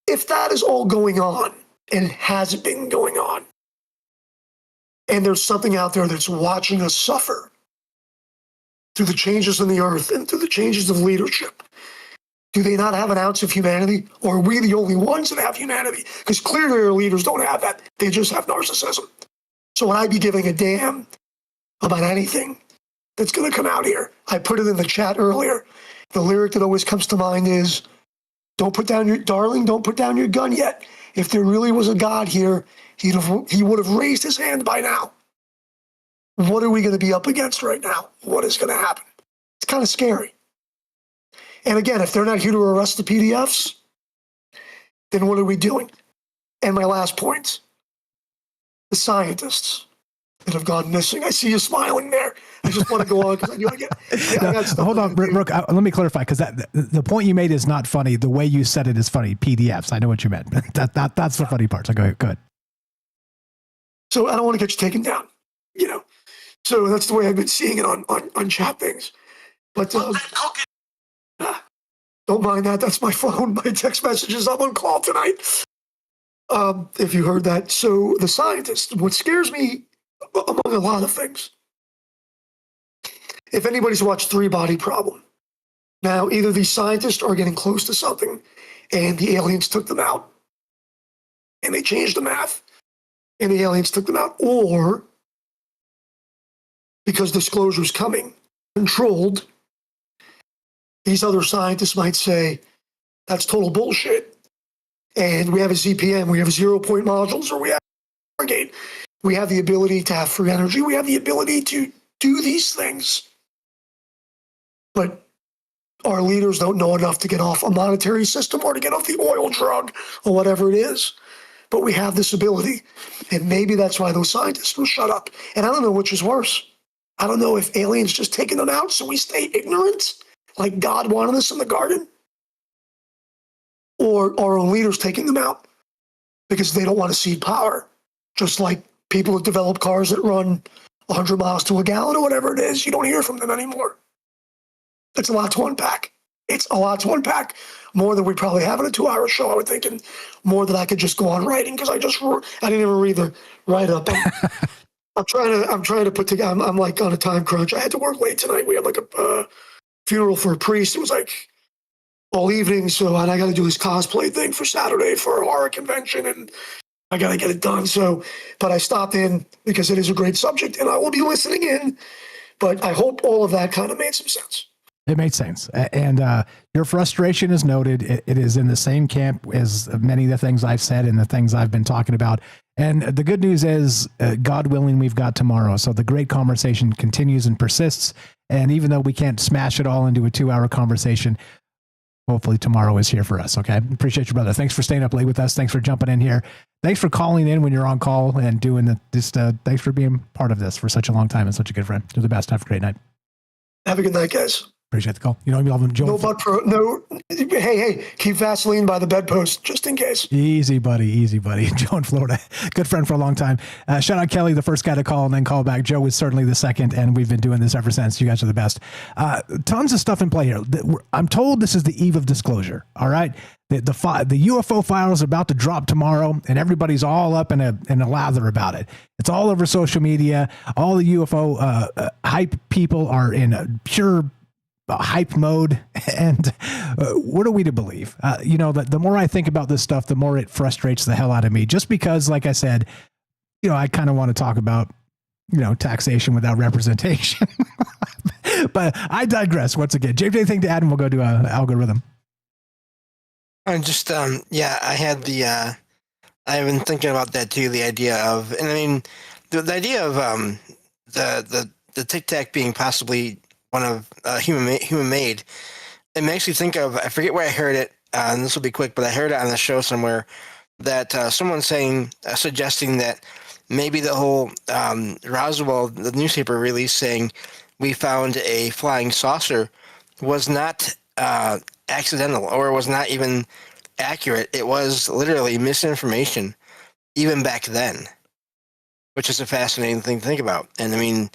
if that is all going on and has been going on, and there's something out there that's watching us suffer through the changes in the earth and through the changes of leadership, do they not have an ounce of humanity? Or are we the only ones that have humanity? Because clearly our leaders don't have that. They just have narcissism. So would I be giving a damn about anything that's going to come out here? I put it in the chat earlier. The lyric that always comes to mind is, don't put down your gun yet. If there really was a God here, he would have raised his hand by now. What are we going to be up against right now? What is going to happen? It's kind of scary. And again, if they're not here to arrest the PDFs, then what are we doing? And my last point, the scientists that have gone missing. I see you smiling there. I just want to go on because I got stuff. Hold on, Brooke, let me clarify, because the point you made is not funny. The way you said it is funny. PDFs. I know what you meant. That's the funny part. So go ahead. So I don't want to get you taken down, So that's the way I've been seeing it on chat things. But don't mind that. That's my phone, my text messages. I'm on call tonight. If you heard that. So the scientists, what scares me among a lot of things, if anybody's watched Three Body Problem, now either these scientists are getting close to something and the aliens took them out and they changed the math and the aliens took them out, or because disclosure is coming, controlled, these other scientists might say, that's total bullshit. And we have a ZPM, we have 0-point modules, or we have Stargate. We have the ability to have free energy. We have the ability to do these things. But our leaders don't know enough to get off a monetary system or to get off the oil drug or whatever it is. But we have this ability. And maybe that's why those scientists will shut up. And I don't know which is worse. I don't know if aliens just taking them out so we stay ignorant, like God wanted us in the garden, or our own leaders taking them out because they don't want to cede power, just like people that develop cars that run 100 miles to a gallon or whatever it is. You don't hear from them anymore. It's a lot to unpack. It's a lot to unpack, more than we probably have in a 2-hour show, I would think, and more than I could just go on writing, because I didn't even read the write-up. I'm trying to put together. I'm like on a time crunch. I had to work late tonight. We had like a funeral for a priest. It was like all evening. And I got to do this cosplay thing for Saturday for a horror convention, and I got to get it done. But I stopped in because it is a great subject, and I will be listening in. But I hope all of that kind of made some sense. It made sense. And your frustration is noted. It is in the same camp as many of the things I've said and the things I've been talking about. And the good news is, God willing, we've got tomorrow. So the great conversation continues and persists. And even though we can't smash it all into a 2-hour conversation, hopefully tomorrow is here for us. Okay. Appreciate you, brother. Thanks for staying up late with us. Thanks for jumping in here. Thanks for calling in when you're on call and doing this. Thanks for being part of this for such a long time and such a good friend. You're the best. Have a great night. Have a good night, guys. Appreciate the call. You know, we love him, Joe. Hey, keep Vaseline by the bedpost just in case. Easy, buddy. Easy, buddy. Joe in Florida. Good friend for a long time. Shout out Kelly, the first guy to call and then call back. Joe was certainly the second, and we've been doing this ever since. You guys are the best. Tons of stuff in play here. I'm told this is the eve of disclosure. All right. The UFO files are about to drop tomorrow, and everybody's all up in a lather about it. It's all over social media. All the UFO hype people are in a pure hype mode. And what are we to believe? The more I think about this stuff, the more it frustrates the hell out of me. Just because, like I said, I kind of want to talk about taxation without representation. But I digress once again. James, anything to add, and we'll go to algorithm. I just, I had I've been thinking about that too, the idea of, and I mean, the idea of the Tic Tac being possibly one of human made. It makes me think of, I forget where I heard it, and this will be quick, but I heard it on the show somewhere, that someone suggesting that maybe the whole Roswell, the newspaper release saying we found a flying saucer was not accidental, or was not even accurate. It was literally misinformation even back then, which is a fascinating thing to think about. And I mean,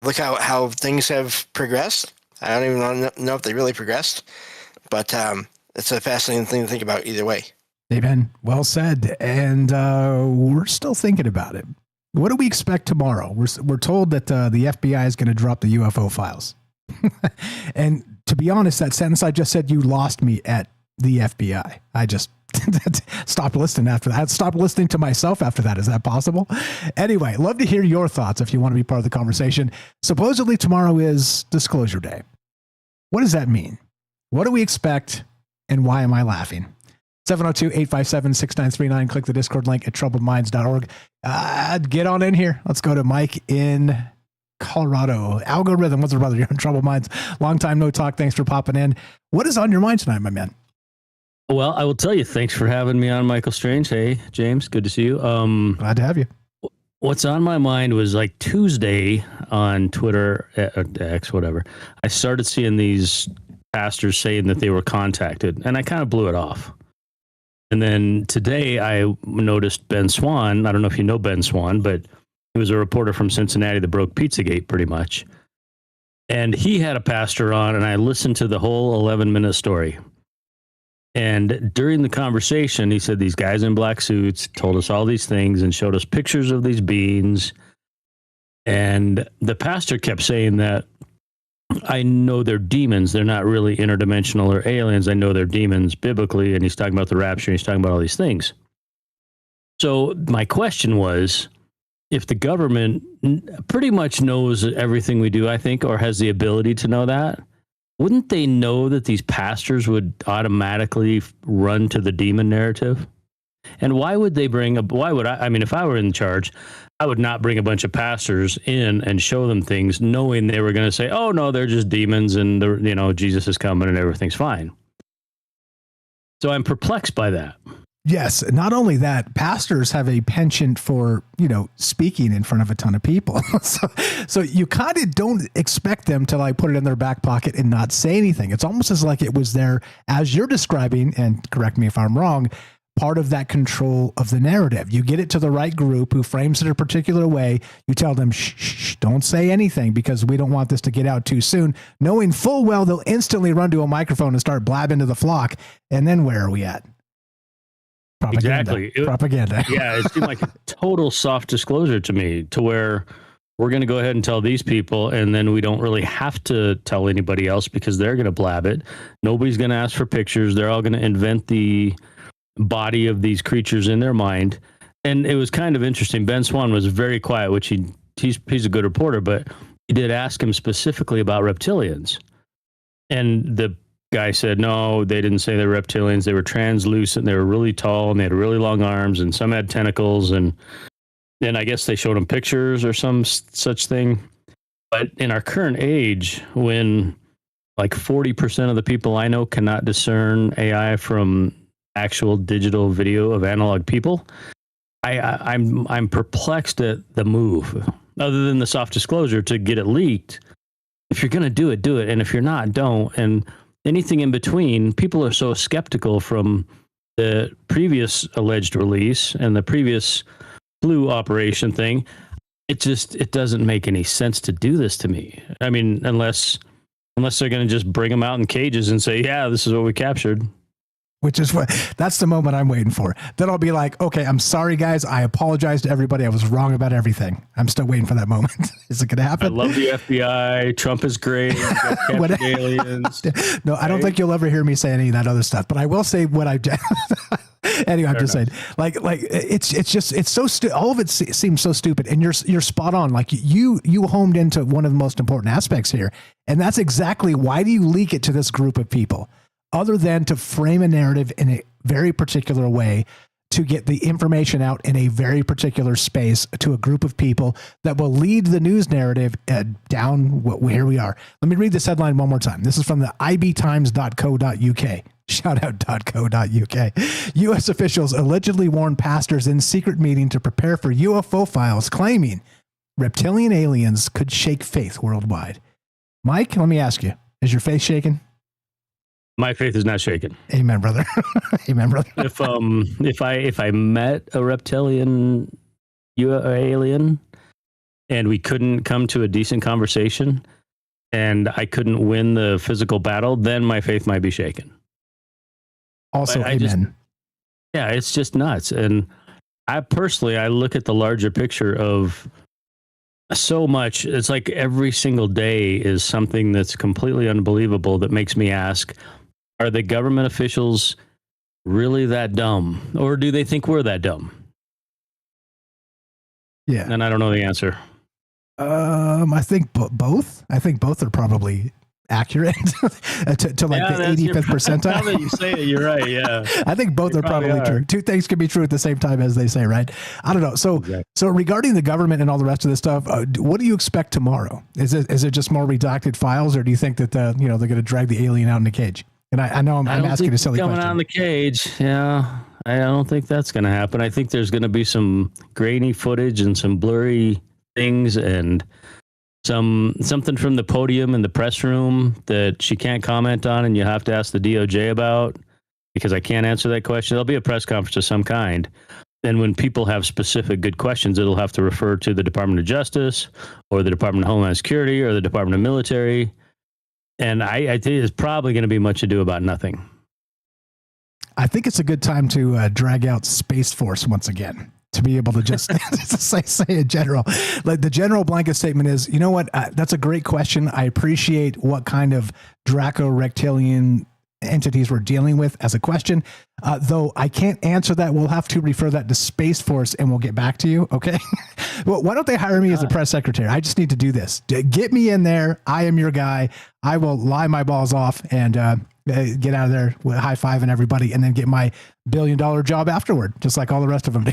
look how things have progressed. I don't even know if they really progressed, but it's a fascinating thing to think about either way. Amen. Well said. And we're still thinking about it. What do we expect tomorrow? We're told that the FBI is going to drop the UFO files. And to be honest, that sentence I just said, you lost me at the FBI. I just stopped listening after that. Stopped listening to myself after that. Is that possible? Anyway, love to hear your thoughts if you want to be part of the conversation. Supposedly tomorrow is Disclosure Day. What does that mean? What do we expect? And why am I laughing? 702-857-6939. Click the Discord link at troubledminds.org. Get on in here. Let's go to Mike in Colorado. Algorithm, what's up, brother? You're in Troubled Minds. Long time no talk. Thanks for popping in. What is on your mind tonight, my man? Well, I will tell you, thanks for having me on, Michael Strange. Hey, James, good to see you. Glad to have you. What's on my mind was like Tuesday on Twitter, X, whatever. I started seeing these pastors saying that they were contacted, and I kind of blew it off. And then today I noticed Ben Swan. I don't know if you know Ben Swan, but he was a reporter from Cincinnati that broke Pizzagate pretty much. And he had a pastor on, and I listened to the whole 11-minute story. And during the conversation, he said these guys in black suits told us all these things and showed us pictures of these beings. And the pastor kept saying that, I know they're demons. They're not really interdimensional or aliens. I know they're demons biblically. And he's talking about the rapture. And he's talking about all these things. So my question was, if the government pretty much knows everything we do, I think, or has the ability to know that, wouldn't they know that these pastors would automatically run to the demon narrative? And why would they I mean, if I were in charge, I would not bring a bunch of pastors in and show them things knowing they were going to say, oh, no, they're just demons and, Jesus is coming and everything's fine. So I'm perplexed by that. Yes. Not only that, pastors have a penchant for, speaking in front of a ton of people. so you kind of don't expect them to put it in their back pocket and not say anything. It's almost as like it was there, as you're describing, and correct me if I'm wrong, part of that control of the narrative. You get it to the right group who frames it a particular way. You tell them, shh, don't say anything because we don't want this to get out too soon, knowing full well they'll instantly run to a microphone and start blabbing to the flock. And then where are we at? Propaganda. Exactly. Propaganda. Yeah, it seemed like a total soft disclosure to me, to where we're going to go ahead and tell these people, and then we don't really have to tell anybody else because they're going to blab it. Nobody's going to ask for pictures. They're all going to invent the body of these creatures in their mind. And it was kind of interesting. Ben Swan was very quiet, which he's a good reporter, but he did ask him specifically about reptilians. And the guy said, no, they didn't say they were reptilians. They were translucent. They were really tall and they had really long arms and some had tentacles. And then I guess they showed him pictures or some such thing. But in our current age, when like 40% of the people I know cannot discern AI from actual digital video of analog people, I'm perplexed at the move. Other than the soft disclosure to get it leaked, if you're going to do it, do it. And if you're not, don't. And anything in between, people are so skeptical from the previous alleged release and the previous flu operation thing. It doesn't make any sense to do this to me. I mean, unless they're going to just bring them out in cages and say, yeah, this is what we captured. Which is that's the moment I'm waiting for. Then I'll be like, okay, I'm sorry, guys. I apologize to everybody. I was wrong about everything. I'm still waiting for that moment. Is it going to happen? I love the FBI. Trump is great. Aliens. No, I don't think you'll ever hear me say any of that other stuff, but I will say what I've done. Anyway, I'm just saying, like it's so all of it seems so stupid, and you're spot on. Like you homed into one of the most important aspects here, and that's exactly why do you leak it to this group of people, other than to frame a narrative in a very particular way, to get the information out in a very particular space to a group of people that will lead the news narrative down. Here we are. Let me read this headline one more time. This is from the ibtimes.co.uk. Shout out .co.uk. U.S. officials allegedly warned pastors in secret meeting to prepare for UFO files, claiming reptilian aliens could shake faith worldwide. Mike, let me ask you, is your faith shaken? My faith is not shaken. Amen, brother. Amen, brother. If I met a reptilian alien and we couldn't come to a decent conversation and I couldn't win the physical battle, then my faith might be shaken. Also, amen. It's just nuts. And I look at the larger picture of so much. It's like every single day is something that's completely unbelievable that makes me ask, are the government officials really that dumb? Or do they think we're that dumb? Yeah. And I don't know the answer. I think both. I think both are probably accurate to like the 85th percentile. Now that you say it, you're right. Yeah. I think both are probably true. Two things can be true at the same time, as they say, right? I don't know. So regarding the government and all the rest of this stuff, what do you expect tomorrow? Is it just more redacted files, or do you think that they're going to drag the alien out in the cage? And I know I'm asking a silly question. Coming out in the cage, yeah. I don't think that's going to happen. I think there's going to be some grainy footage and some blurry things and something from the podium in the press room that she can't comment on, and you have to ask the DOJ about, because I can't answer that question. There'll be a press conference of some kind. And when people have specific good questions, it'll have to refer to the Department of Justice or the Department of Homeland Security or the Department of Military. And I think there's probably going to be much ado about nothing. I think it's a good time to drag out Space Force once again, to be able to just say in general, like the general blanket statement is, you know what? That's a great question. I appreciate what kind of Draco-Reptilian entities we're dealing with as a question. Though I can't answer that. We'll have to refer that to Space Force and we'll get back to you. Okay. Well, why don't they hire me as a press secretary? I just need to do this. Get me in there. I am your guy. I will lie my balls off and get out of there with high-fiving everybody and then get my $1 billion job afterward, just like all the rest of them do.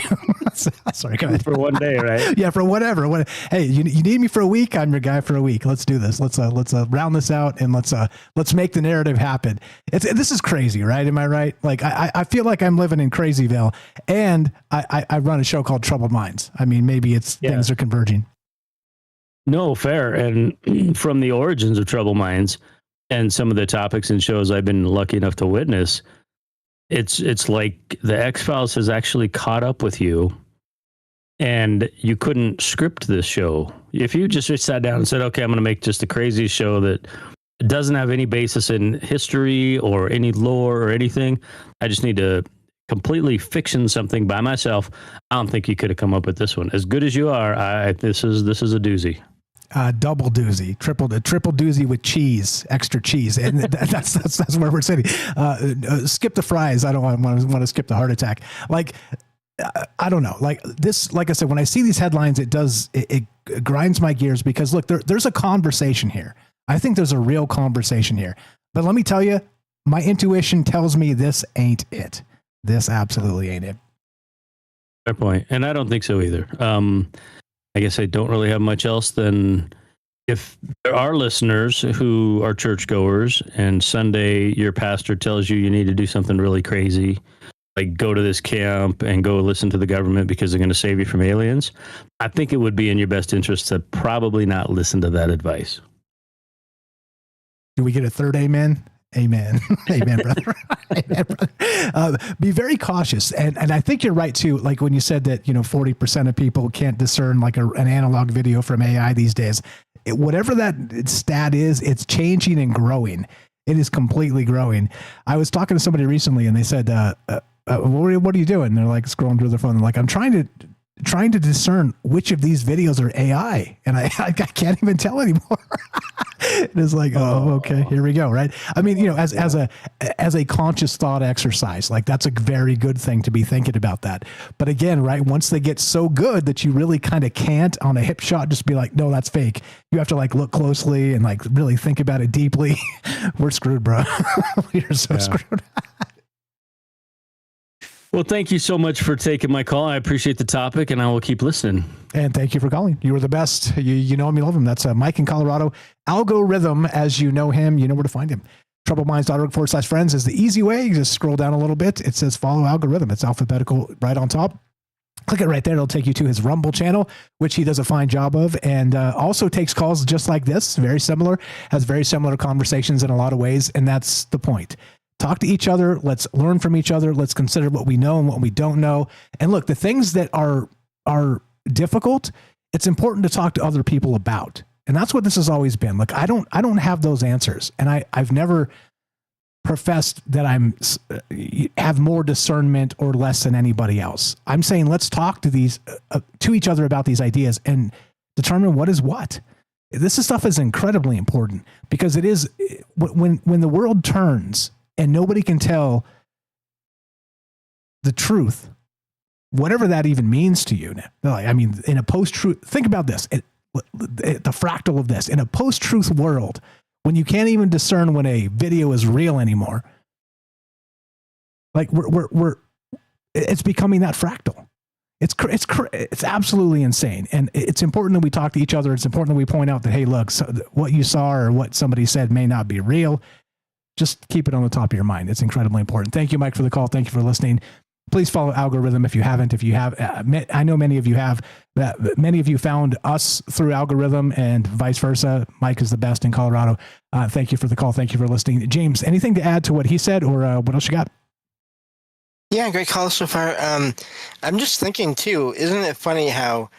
Sorry, go ahead. For one day, right? Yeah, for whatever. Hey, you need me for a week? I'm your guy for a week. Let's do this. Let's round this out and let's make the narrative happen. This is crazy, right? Am I right? Like I feel like I'm living in Crazyville, and I run a show called Troubled Minds. I mean, maybe things are converging. No, fair. And from the origins of Troubled Minds and some of the topics and shows I've been lucky enough to witness, it's like the X-Files has actually caught up with you, and you couldn't script this show. If you just sat down and said, okay, I'm going to make just a crazy show that doesn't have any basis in history or any lore or anything, I just need to completely fiction something by myself, I don't think you could have come up with this one. As good as you are, this is a doozy. Double doozy, triple doozy with cheese, extra cheese, and that's where we're sitting. Skip the fries. I don't want to skip the heart attack. Like I don't know. Like this. Like I said, when I see these headlines, it grinds my gears because look, there's a conversation here. I think there's a real conversation here. But let me tell you, my intuition tells me this ain't it. This absolutely ain't it. Fair point, and I don't think so either. I guess I don't really have much else than if there are listeners who are churchgoers and Sunday your pastor tells you need to do something really crazy, like go to this camp and go listen to the government because they're going to save you from aliens, I think it would be in your best interest to probably not listen to that advice. Do we get a third amen? Amen. Amen, brother. Amen, brother. Be very cautious. And I think you're right too. Like when you said that, 40% of people can't discern like an analog video from AI these days. Whatever that stat is, it's changing and growing. It is completely growing. I was talking to somebody recently and they said, what are you doing? And they're like scrolling through their phone. They're like, I'm trying to discern which of these videos are AI. And I can't even tell anymore. It's like, oh, okay, here we go. Right. I mean, as a conscious thought exercise, like that's a very good thing to be thinking about that. But again, right. Once they get so good that you really kind of can't on a hip shot, just be like, no, that's fake. You have to like look closely and like really think about it deeply. We're screwed, bro. We're so screwed. Well, thank you so much for taking my call. I appreciate the topic, and I will keep listening. And thank you for calling. You were the best. You know him, you love him. That's Mike in Colorado. Algorithm, as you know him, you know where to find him. TroubledMinds.org/friends is the easy way. You just scroll down a little bit. It says follow Algorithm. It's alphabetical right on top. Click it right there. It'll take you to his Rumble channel, which he does a fine job of, and also takes calls just like this, very similar, has very similar conversations in a lot of ways, and that's the point. Talk to each other. Let's learn from each other. Let's consider what we know and what we don't know. And look, the things that are difficult, it's important to talk to other people about. And that's what this has always been. Like, I don't have those answers. And I've never professed that have more discernment or less than anybody else. I'm saying, let's talk to each other about these ideas and determine what is what. This stuff is incredibly important because it is when the world turns and nobody can tell the truth, whatever that even means to you. I mean, in a post-truth, think about this, the fractal of this. In a post-truth world, when you can't even discern when a video is real anymore, like it's becoming that fractal. It's absolutely insane. And it's important that we talk to each other. It's important that we point out that, hey, look, what you saw or what somebody said may not be real. Just keep it on the top of your mind. It's incredibly important. Thank you, Mike, for the call. Thank you for listening. Please follow Algorithm if you haven't. If you have, I know many of you have. Many of you found us through Algorithm and vice versa. Mike is the best in Colorado. Thank you for the call. Thank you for listening. James, anything to add to what he said or what else you got? Yeah, great call so far. I'm just thinking, too, isn't it funny how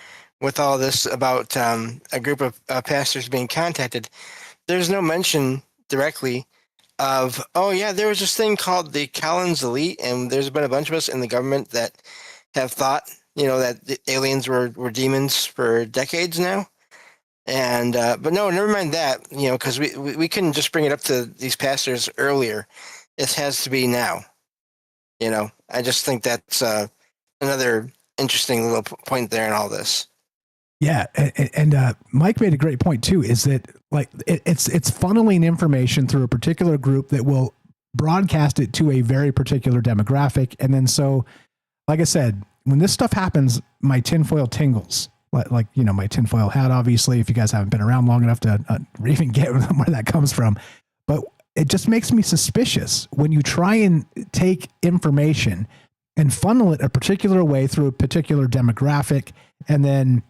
with all this about a group of pastors being contacted, there's no mention directly of, oh, yeah, there was this thing called the Collins Elite, and there's been a bunch of us in the government that have thought, that the aliens were demons for decades now. And but no, never mind that, because we couldn't just bring it up to these pastors earlier. It has to be now. I just think that's another interesting little point there in all this. Yeah, and Mike made a great point too. Is that like it's funneling information through a particular group that will broadcast it to a very particular demographic, and then so, like I said, when this stuff happens, my tinfoil tingles. Like my tinfoil hat. Obviously, if you guys haven't been around long enough to even get where that comes from, but it just makes me suspicious when you try and take information and funnel it a particular way through a particular demographic, and then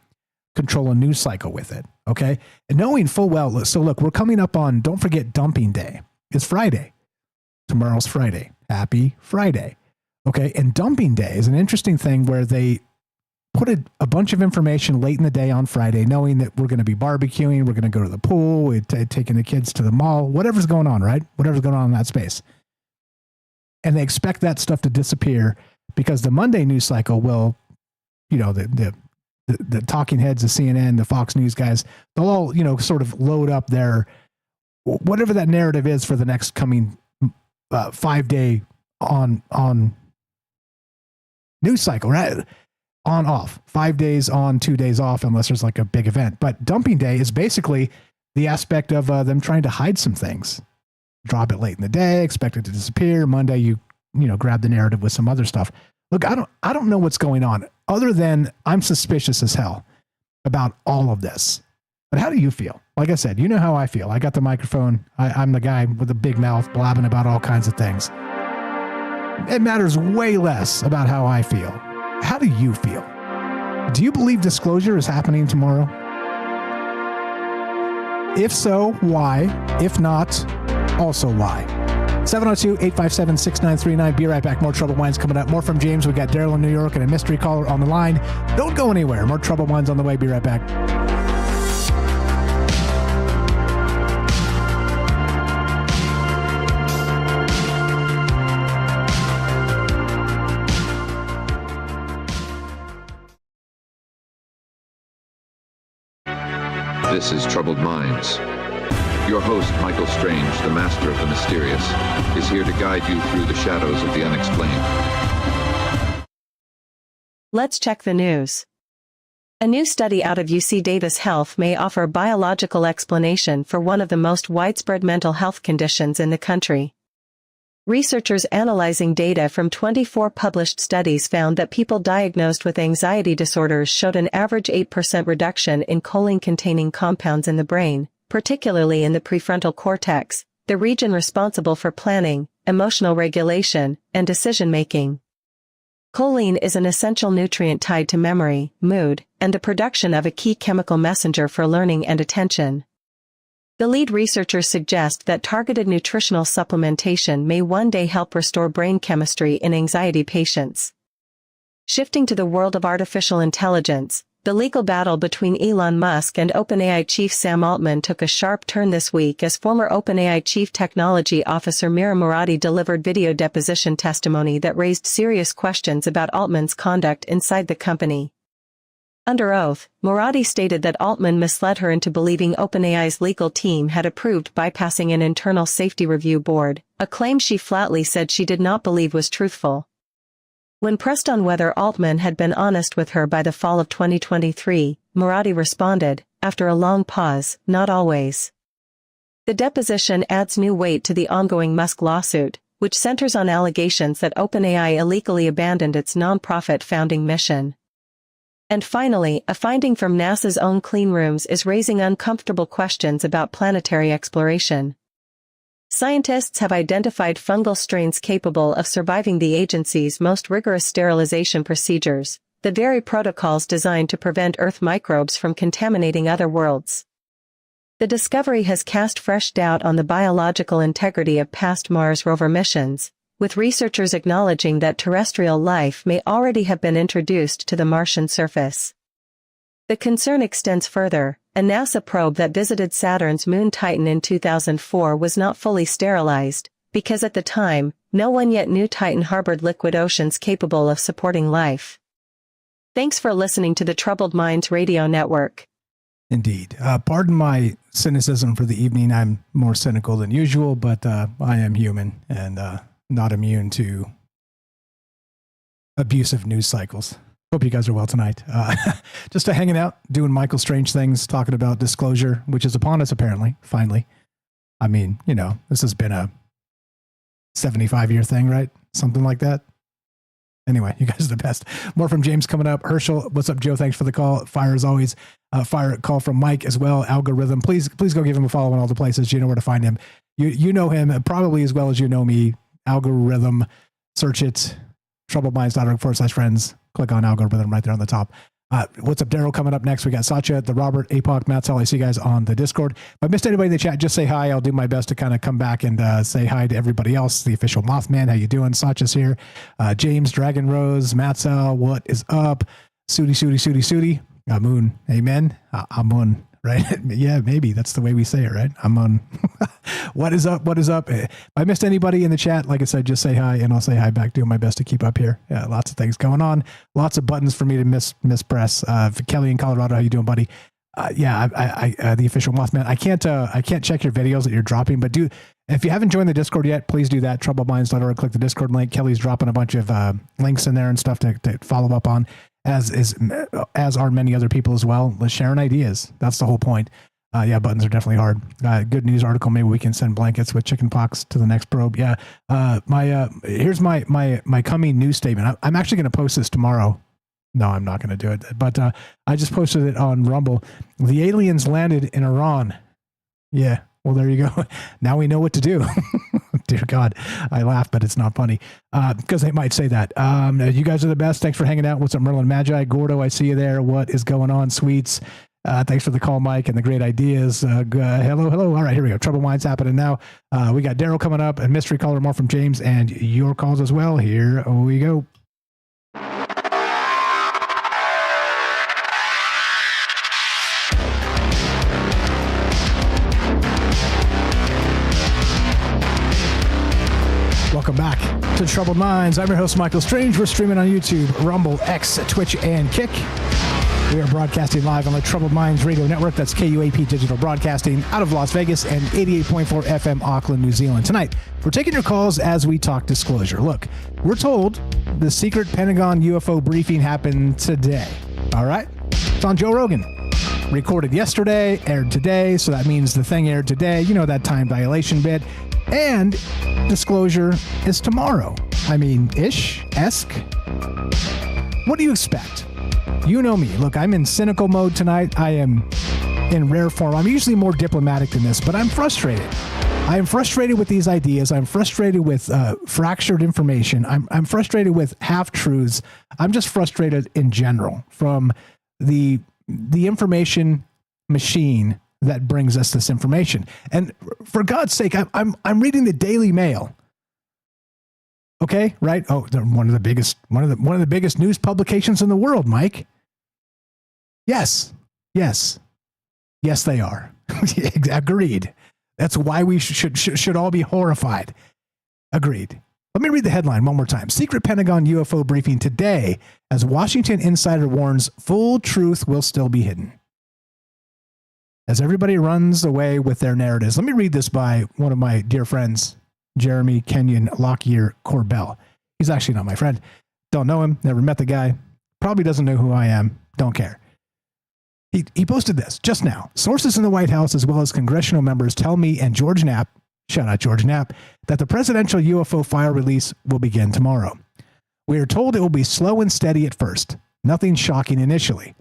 control a news cycle with it. Okay. And knowing full well, so look, we're coming up on, don't forget dumping day. It's Friday. Tomorrow's Friday. Happy Friday. Okay. And dumping day is an interesting thing where they put a bunch of information late in the day on Friday, knowing that we're going to be barbecuing, we're going to go to the pool, we're taking the kids to the mall, whatever's going on, right? Whatever's going on in that space. And they expect that stuff to disappear because the Monday news cycle will, the talking heads, the CNN, the Fox News guys, they'll all, sort of load up their, whatever that narrative is for the next coming 5-day on news cycle, right? On off, 5 days on, 2 days off, unless there's like a big event. But dumping day is basically the aspect of them trying to hide some things. Drop it late in the day, expect it to disappear. Monday, you grab the narrative with some other stuff. Look, I don't know what's going on other than I'm suspicious as hell about all of this. But how do you feel? Like I said, you know how I feel. I got the microphone. I'm the guy with the big mouth blabbing about all kinds of things. It matters way less about how I feel. How do you feel? Do you believe disclosure is happening tomorrow? If so, why? If not, also why? 702-857-6939. Be right back. More Troubled Minds coming up. More from James. We got Daryl in New York and a mystery caller on the line. Don't go anywhere. More Troubled Minds on the way. Be right back. This is Troubled Minds. Your host, Michael Strange, the master of the mysterious, is here to guide you through the shadows of the unexplained. Let's check the news. A new study out of UC Davis Health may offer biological explanation for one of the most widespread mental health conditions in the country. Researchers analyzing data from 24 published studies found that people diagnosed with anxiety disorders showed an average 8% reduction in choline-containing compounds in the brain, particularly in the prefrontal cortex, the region responsible for planning, emotional regulation, and decision-making. Choline is an essential nutrient tied to memory, mood, and the production of a key chemical messenger for learning and attention. The lead researchers suggest that targeted nutritional supplementation may one day help restore brain chemistry in anxiety patients. Shifting to the world of artificial intelligence, the legal battle between Elon Musk and OpenAI chief Sam Altman took a sharp turn this week as former OpenAI chief technology officer Mira Murati delivered video deposition testimony that raised serious questions about Altman's conduct inside the company. Under oath, Murati stated that Altman misled her into believing OpenAI's legal team had approved bypassing an internal safety review board, a claim she flatly said she did not believe was truthful. When pressed on whether Altman had been honest with her by the fall of 2023, Murati responded, after a long pause, "Not always." The deposition adds new weight to the ongoing Musk lawsuit, which centers on allegations that OpenAI illegally abandoned its nonprofit founding mission. And finally, a finding from NASA's own clean rooms is raising uncomfortable questions about planetary exploration. Scientists have identified fungal strains capable of surviving the agency's most rigorous sterilization procedures, the very protocols designed to prevent Earth microbes from contaminating other worlds. The discovery has cast fresh doubt on the biological integrity of past Mars rover missions, with researchers acknowledging that terrestrial life may already have been introduced to the Martian surface. The concern extends further. A NASA probe that visited Saturn's moon Titan in 2004 was not fully sterilized, because at the time, no one yet knew Titan harbored liquid oceans capable of supporting life. Thanks for listening to the Troubled Minds Radio Network. Indeed. Pardon my cynicism for the evening. I'm more cynical than usual, but I am human and not immune to abusive news cycles. Hope you guys are well tonight. Just hanging out, doing Michael Strange things, talking about disclosure, which is upon us apparently, finally. I mean, you know, this has been a 75-year thing, right? Something like that. Anyway, you guys are the best. More from James coming up. Herschel, what's up, Joe? Thanks for the call. Fire as always. Fire call from Mike as well. Algorithm. Please go give him a follow on all the places. You know where to find him. You know him probably as well as you know me. Algorithm. Search it. troubledminds.org/friends. Click on Algorithm right there on the top. What's up, Daryl? Coming up next, we got Satya, the Robert, Apoc, Matt Sell. I see you guys on the Discord. If I missed anybody in the chat, just say hi. I'll do my best to kind of come back and say hi to everybody else. The official Mothman, how you doing? Satya's here. James, Dragon Rose, Matt Sell, what is up? Sudi. Amun. Amen. Amun. Right? Yeah, maybe that's the way we say it, right? Amun. What is up? If I missed anybody in the chat, like I said, just say hi and I'll say hi back. Doing my best to keep up here. Yeah, lots of things going on. Lots of buttons for me to mispress. Kelly in Colorado, how you doing, buddy? I the official Mothman. I can't check your videos that you're dropping, but if you haven't joined the Discord yet, please do that. troubledminds.org. Click the Discord link. Kelly's dropping a bunch of links in there and stuff to follow up on, as are many other people as well. Let's sharing ideas. That's the whole point. Yeah, buttons are definitely hard. Good news article. Maybe we can send blankets with chickenpox to the next probe. Yeah. Here's my coming news statement. I'm actually going to post this tomorrow. No, I'm not going to do it. But I just posted it on Rumble. The aliens landed in Iran. Yeah. Well, there you go. Now we know what to do. Dear God, I laugh, but it's not funny because they might say that. You guys are the best. Thanks for hanging out. What's up, Merlin Magi? Gordo, I see you there. What is going on, sweets? Thanks for the call, Mike, and the great ideas. Hello. All right, here we go. Trouble Minds happening now. We got Daryl coming up, and mystery caller more from James, and your calls as well. Here we go. Welcome back to Troubled Minds. I'm your host, Michael Strange. We're streaming on YouTube, Rumble, X, Twitch, and Kick. We are broadcasting live on the Troubled Minds Radio Network. That's KUAP Digital Broadcasting out of Las Vegas and 88.4 FM Auckland, New Zealand. Tonight, we're taking your calls as we talk disclosure. Look, we're told the secret Pentagon UFO briefing happened today. All right? It's on Joe Rogan. Recorded yesterday, aired today, so that means the thing aired today. You know that time dilation bit. And disclosure is tomorrow. I mean, esque. What do you expect? You know me. Look, I'm in cynical mode tonight. I am in rare form. I'm usually more diplomatic than this, but I'm frustrated. I am frustrated with these ideas. I'm frustrated with fractured information. I'm frustrated with half-truths. I'm just frustrated in general from the information machine that brings us this information. And for God's sake, I'm reading the Daily Mail. Okay, right? Oh, they're one of the biggest news publications in the world, Mike. Yes, they are. Agreed. That's why we should all be horrified. Agreed. Let me read the headline one more time. Secret Pentagon UFO briefing today as Washington insider warns full truth will still be hidden. As everybody runs away with their narratives. Let me read this by one of my dear friends, Jeremy Kenyon Lockyer Corbell. He's actually not my friend. Don't know him. Never met the guy. Probably doesn't know who I am. Don't care. He posted this just now. Sources in the White House as well as congressional members tell me and George Knapp, shout out George Knapp, that the presidential UFO file release will begin tomorrow. We are told it will be slow and steady at first. Nothing shocking initially.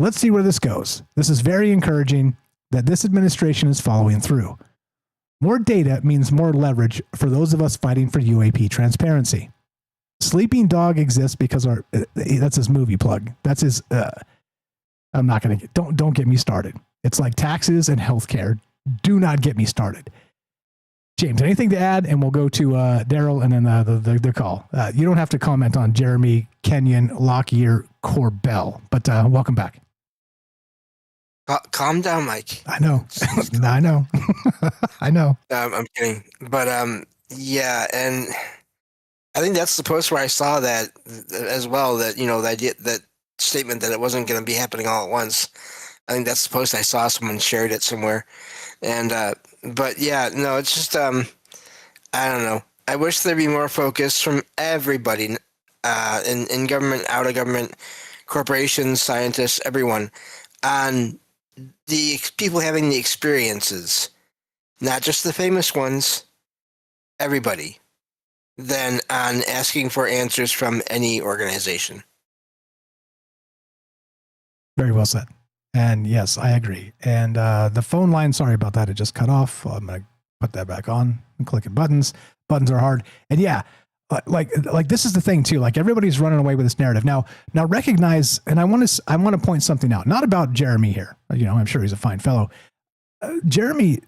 Let's see where this goes. This is very encouraging that this administration is following through. More data means more leverage for those of us fighting for UAP transparency. Sleeping Dog exists because that's his movie plug. That's his, I'm not going to don't get me started. It's like taxes and healthcare. Do not get me started. James, anything to add? And we'll go to Daryl and then the call. You don't have to comment on Jeremy Kenyon Lockyer Corbell, but welcome back. Calm down, Mike. I know. I know. I know. I'm kidding. But yeah, and I think that's the post where I saw that as well, that, you know, the idea, that statement that it wasn't going to be happening all at once. I think that's the post I saw. Someone shared it somewhere. And but yeah, no, it's just I don't know. I wish there'd be more focus from everybody in government, out of government, corporations, scientists, everyone, on the people having the experiences, not just the famous ones, everybody, than on asking for answers from any organization. Very well said. And yes, I agree. And the phone line, sorry about that. It just cut off. I'm going to put that back on. I'm clicking buttons. Buttons are hard. And yeah, like this is the thing too. Like everybody's running away with this narrative. Now recognize, and I want to point something out, not about Jeremy here. You know, I'm sure he's a fine fellow. Jeremy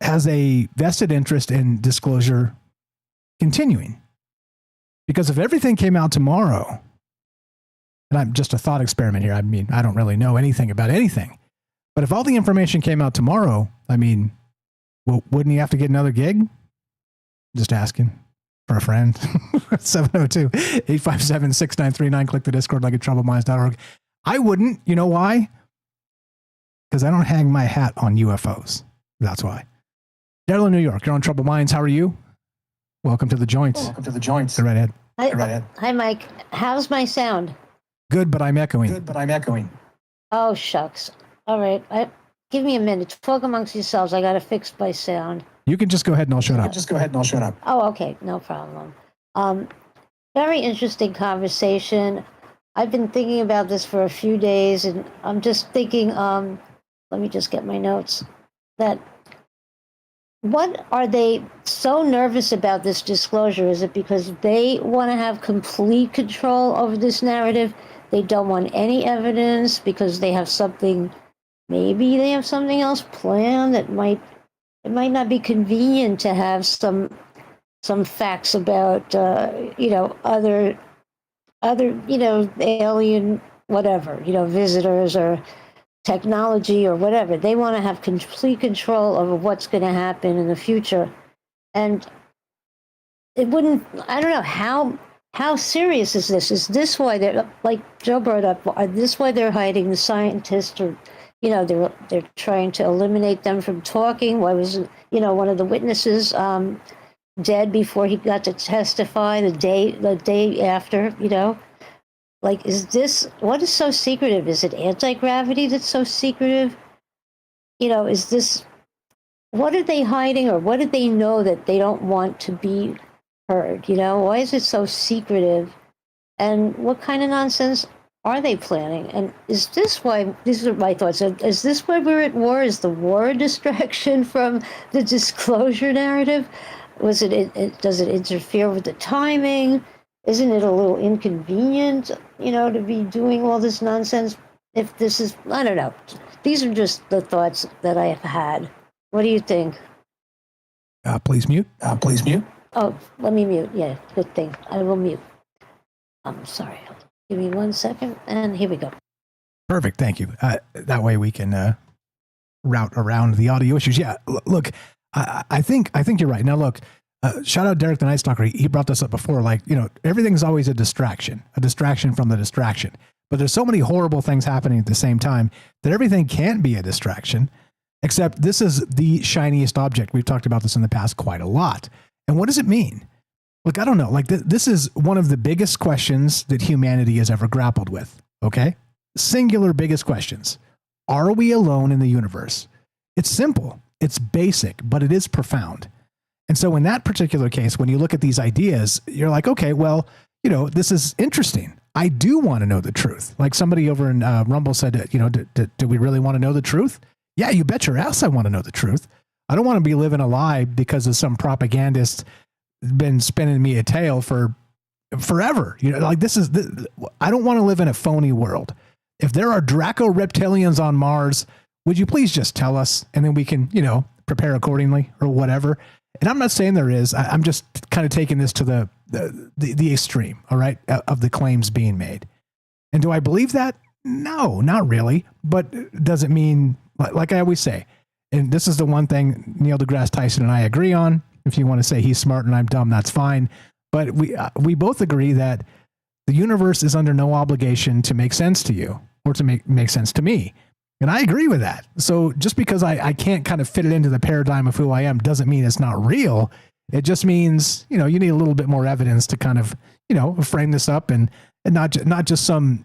has a vested interest in disclosure continuing, because if everything came out tomorrow, and I'm just a thought experiment here. I mean, I don't really know anything about anything, but if all the information came out tomorrow, I mean, well, wouldn't he have to get another gig? Just asking for a friend. 702-857-6939. Click the Discord, like at troubledminds.org. I wouldn't. You know why? Because I don't hang my hat on UFOs. That's why. Daryl in New York, you're on Troubled Minds. How are you? Welcome to the joints. Welcome to the joints. Go right ahead. Hi, Mike. How's my sound? Good, but I'm echoing. Oh, shucks. All right. Give me a minute. Talk amongst yourselves. I got to fix my sound. You can just go ahead and I'll shut up. Oh, okay. No problem. Very interesting conversation. I've been thinking about this for a few days, and I'm just thinking, let me just get my notes, that what are they so nervous about this disclosure? Is it because they want to have complete control over this narrative? They don't want any evidence because they have something maybe they have something else planned that might not be convenient to have some facts about other alien whatever, visitors or technology or whatever. They want to have complete control over what's going to happen in the future. And it wouldn't, I don't know, how serious is this? Is this why they're, like Joe brought up, is this why they're hiding the scientists, or, they're trying to eliminate them from talking? Why was, one of the witnesses dead before he got to testify the day after, Like, what is so secretive? Is it anti-gravity that's so secretive? What are they hiding, or what did they know that they don't want to be heard? Why is it so secretive? And what kind of nonsense are they planning? And is this why, these are my thoughts, is this why we're at war? Is the war a distraction from the disclosure narrative? Does it interfere with the timing? Isn't it a little inconvenient, to be doing all this nonsense? If this is, I don't know. These are just the thoughts that I have had. What do you think? Please mute. Please mute. Oh, let me mute. Yeah, good thing. I will mute. I'm sorry. Give me 1 second, and here we go. Perfect. Thank you. That way we can route around the audio issues. Yeah. Look, I think you're right. Now, look. Shout out Derek the Night Stalker. He brought this up before. Like, everything's always a distraction from the distraction. But there's so many horrible things happening at the same time that everything can't be a distraction, except this is the shiniest object. We've talked about this in the past quite a lot. And what does it mean? Look, I don't know. Like, this is one of the biggest questions that humanity has ever grappled with. Okay? Singular biggest questions. Are we alone in the universe? It's simple. It's basic, but it is profound. And so in that particular case, when you look at these ideas, you're like, okay, well, this is interesting. I do want to know the truth. Like somebody over in Rumble said, do we really want to know the truth? Yeah, you bet your ass I want to know the truth. I don't want to be living a lie because of some propagandist been spinning me a tale for forever. I don't want to live in a phony world. If there are Draco reptilians on Mars, would you please just tell us, and then we can, prepare accordingly or whatever. And I'm not saying there is. I'm just kind of taking this to the extreme, all right, of the claims being made. And do I believe that? No, not really. But does it mean, like I always say, and this is the one thing Neil deGrasse Tyson and I agree on. If you want to say he's smart and I'm dumb, that's fine. But we both agree that the universe is under no obligation to make sense to you or to make sense to me. And I agree with that. So just because I can't kind of fit it into the paradigm of who I am doesn't mean it's not real. It just means, you need a little bit more evidence to kind of, frame this up and not just some,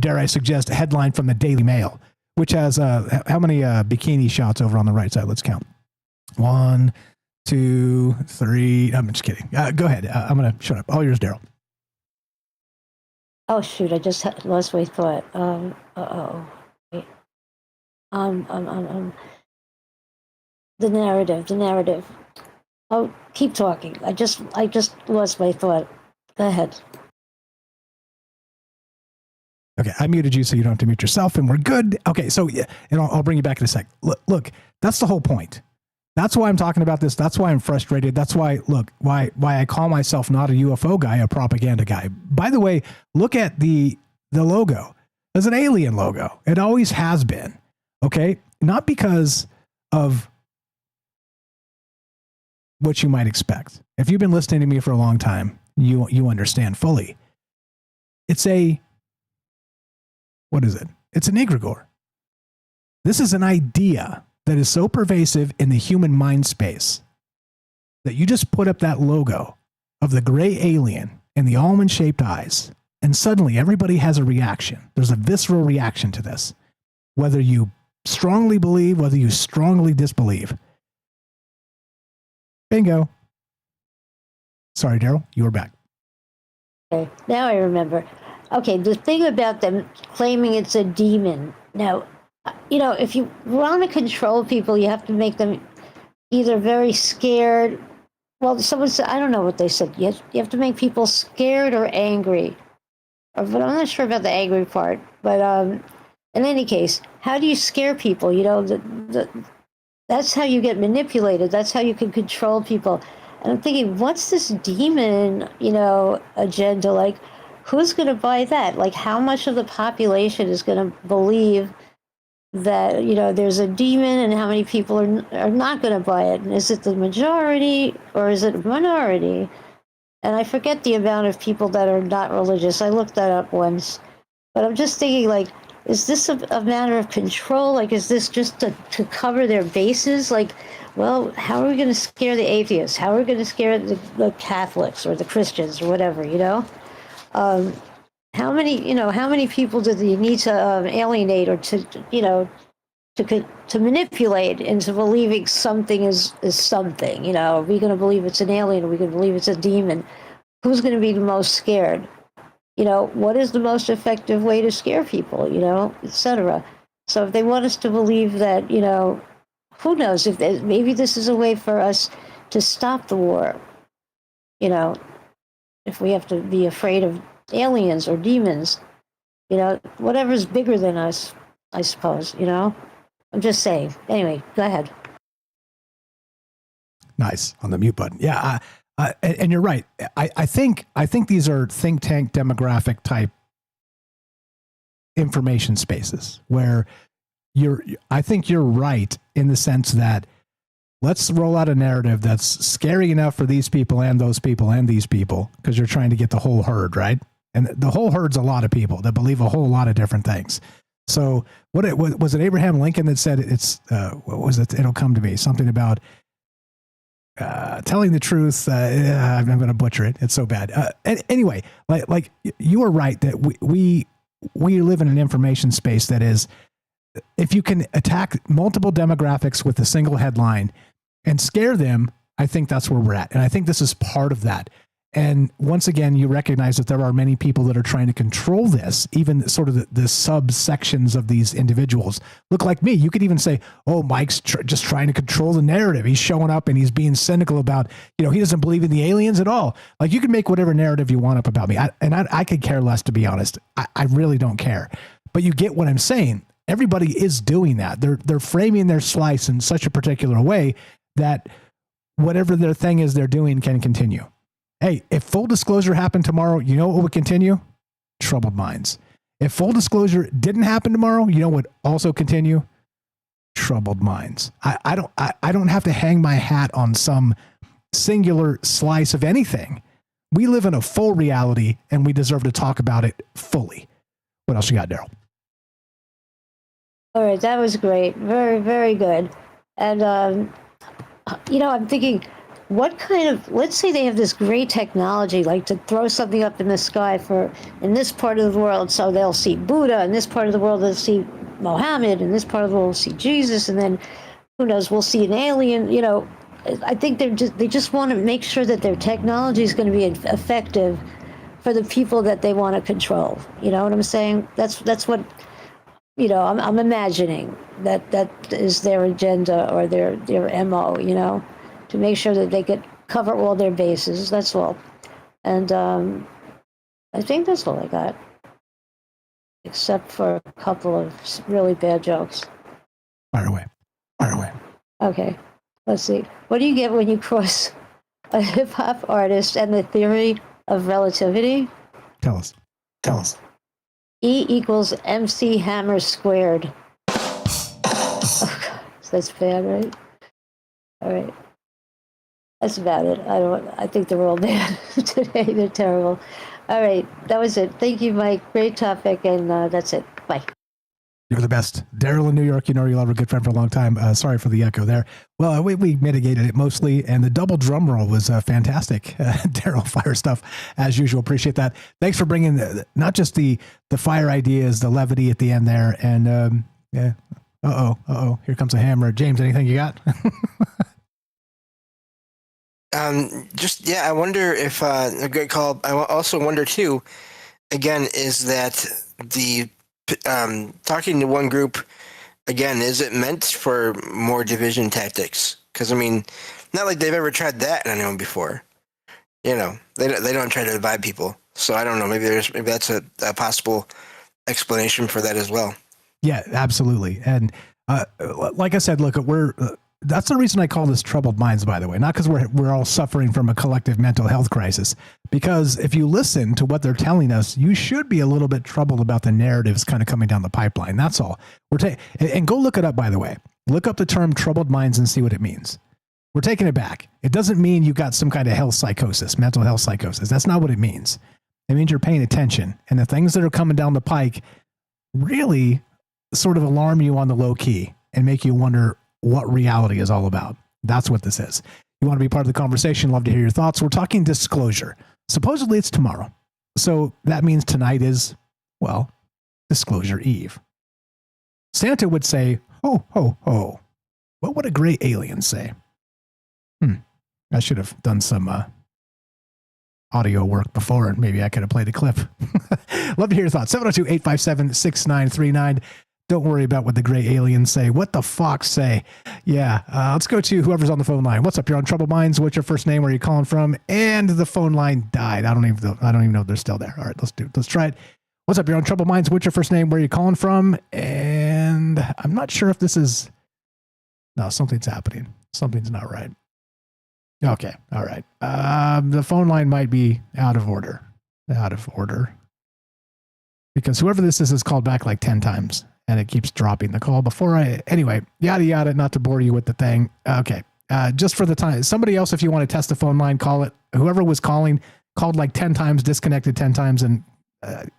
dare I suggest, a headline from the Daily Mail, which has how many bikini shots over on the right side? Let's count. 1, 2, 3. I'm just kidding. Go ahead. I'm going to shut up. All yours, Daryl. Oh, shoot. I just lost my thought. The narrative. Oh, keep talking. I just lost my thought. Go ahead. Okay, I muted you so you don't have to mute yourself, and we're good. Okay, so yeah, and I'll bring you back in a sec. Look, that's the whole point. That's why I'm talking about this. That's why I'm frustrated. That's why, why I call myself not a UFO guy, a propaganda guy. By the way, look at the logo. There's an alien logo. It always has been. Okay, not because of what you might expect. If you've been listening to me for a long time, you understand fully. It's what is it? It's an egregore. This is an idea that is so pervasive in the human mind space that you just put up that logo of the gray alien and the almond-shaped eyes, and suddenly everybody has a reaction. There's a visceral reaction to this, whether you strongly believe, whether you strongly disbelieve. Bingo. Sorry, Daryl, you were back. Okay, now I remember. Okay, the thing about them claiming it's a demon. Now, if you want to control people, you have to make them either very scared. Well, someone said, I don't know what they said. You have to make people scared or angry. But I'm not sure about the angry part. But in any case, how do you scare people? You know, that's how you get manipulated. That's how you can control people. And I'm thinking, what's this demon, you know, agenda? Like, who's going to buy that? Like, how much of the population is going to believe that, you know, there's a demon, and how many people are not going to buy it? And is it the majority or is it a minority? And I forget the amount of people that are not religious. I looked that up once. But I'm just thinking, like, is this a matter of control? Like, is this just to cover their bases? Like, well, how are we going to scare the atheists? How are we going to scare the Catholics or the Christians or whatever, you know? How many people do you need to alienate or to manipulate into believing something is something? You know, are we going to believe it's an alien? Are we going to believe it's a demon? Who's going to be the most scared? You know, what is the most effective way to scare people, you know, etc. So if they want us to believe that, you know, who knows, if maybe this is a way for us to stop the war, you know, if we have to be afraid of aliens or demons, you know, whatever's bigger than us, I suppose, you know. I'm just saying. Anyway, go ahead. Nice, on the mute button. Yeah, and you're right. I think these are think tank demographic type information spaces where I think you're right in the sense that let's roll out a narrative that's scary enough for these people and those people and these people, because you're trying to get the whole herd, right? And the whole herd's a lot of people that believe a whole lot of different things. So was it Abraham Lincoln that said it's what was it? It'll come to me, something about telling the truth. I'm going to butcher it. It's so bad. Anyway, like you are right that we live in an information space that is, if you can attack multiple demographics with a single headline and scare them, I think that's where we're at. And I think this is part of that. And once again, you recognize that there are many people that are trying to control this, even sort of the subsections of these individuals. Look like me. You could even say, oh, Mike's just trying to control the narrative. He's showing up and he's being cynical about, you know, he doesn't believe in the aliens at all. Like, you can make whatever narrative you want up about me. I could care less, to be honest. I really don't care. But you get what I'm saying. Everybody is doing that. They're framing their slice in such a particular way that whatever their thing is they're doing can continue. Hey, if full disclosure happened tomorrow, you know what would continue? Troubled minds. If full disclosure didn't happen tomorrow, you know what would also continue? Troubled minds. I don't have to hang my hat on some singular slice of anything. We live in a full reality and we deserve to talk about it fully. What else you got, Daryl? All right, that was great. Very, very good. And, you know, I'm thinking, what kind of, let's say they have this great technology, like to throw something up in the sky for, in this part of the world, so they'll see Buddha, in this part of the world they'll see Mohammed, in this part of the world we'll see Jesus, and then, who knows, we'll see an alien. You know, I think they just want to make sure that their technology is going to be effective for the people that they want to control. You know what I'm saying? That's what, you know, I'm imagining that is their agenda or their MO, you know, to make sure that they could cover all their bases. That's all. And I think that's all I got, except for a couple of really bad jokes. Fire away. Fire away. Okay, let's see. What do you get when you cross a hip-hop artist and the theory of relativity? Tell us. E equals MC Hammer squared. Oh, God. That's bad, right? All right. That's about it. I think they're all bad today. They're terrible. All right. That was it. Thank you, Mike. Great topic. And that's it. Bye. You're the best. Daryl in New York, you know you'll have a good friend for a long time. Sorry for the echo there. Well, we mitigated it mostly, and the double drum roll was fantastic. Daryl, fire stuff, as usual. Appreciate that. Thanks for bringing not just the fire ideas, the levity at the end there, and yeah. Here comes a hammer. James, anything you got? I wonder if a great call. I also wonder too, again, is that the talking to one group, again, is it meant for more division tactics? Because, I mean, not like they've ever tried that on anyone before. You know, they don't try to divide people. So I don't know. Maybe that's a possible explanation for that as well. Yeah, absolutely. And like I said, look, that's the reason I call this troubled minds, by the way, not because we're all suffering from a collective mental health crisis, because if you listen to what they're telling us, you should be a little bit troubled about the narratives kind of coming down the pipeline. That's all. And go look it up, by the way. Look up the term troubled minds and see what it means. We're taking it back. It doesn't mean you got some kind of health psychosis, mental health psychosis. That's not what it means. It means you're paying attention, and the things that are coming down the pike really sort of alarm you on the low key and make you wonder what reality is all about. That's what this is. You want to be part of the conversation? Love to hear your thoughts. We're talking disclosure. Supposedly it's tomorrow. So that means tonight is, well, Disclosure Eve. Santa would say, ho, ho, ho. What would a gray alien say? I should have done some audio work before, and maybe I could have played a clip. Love to hear your thoughts. 702-857-6939. Don't worry about what the gray aliens say. What the Fox say? Yeah. Let's go to whoever's on the phone line. What's up? You're on Troubled Minds. What's your first name? Where are you calling from? And the phone line died. I don't even know if they're still there. All right, let's try it. What's up? You're on Troubled Minds. What's your first name? Where are you calling from? And I'm not sure if this is. No, something's happening. Something's not right. Okay. All right. The phone line might be out of order. Because whoever this is has called back like 10 times. And it keeps dropping the call anyway, yada, yada, not to bore you with the thing. Okay. Just for the time, somebody else, if you want to test the phone line, call it. Whoever was calling called like 10 times, disconnected 10 times. And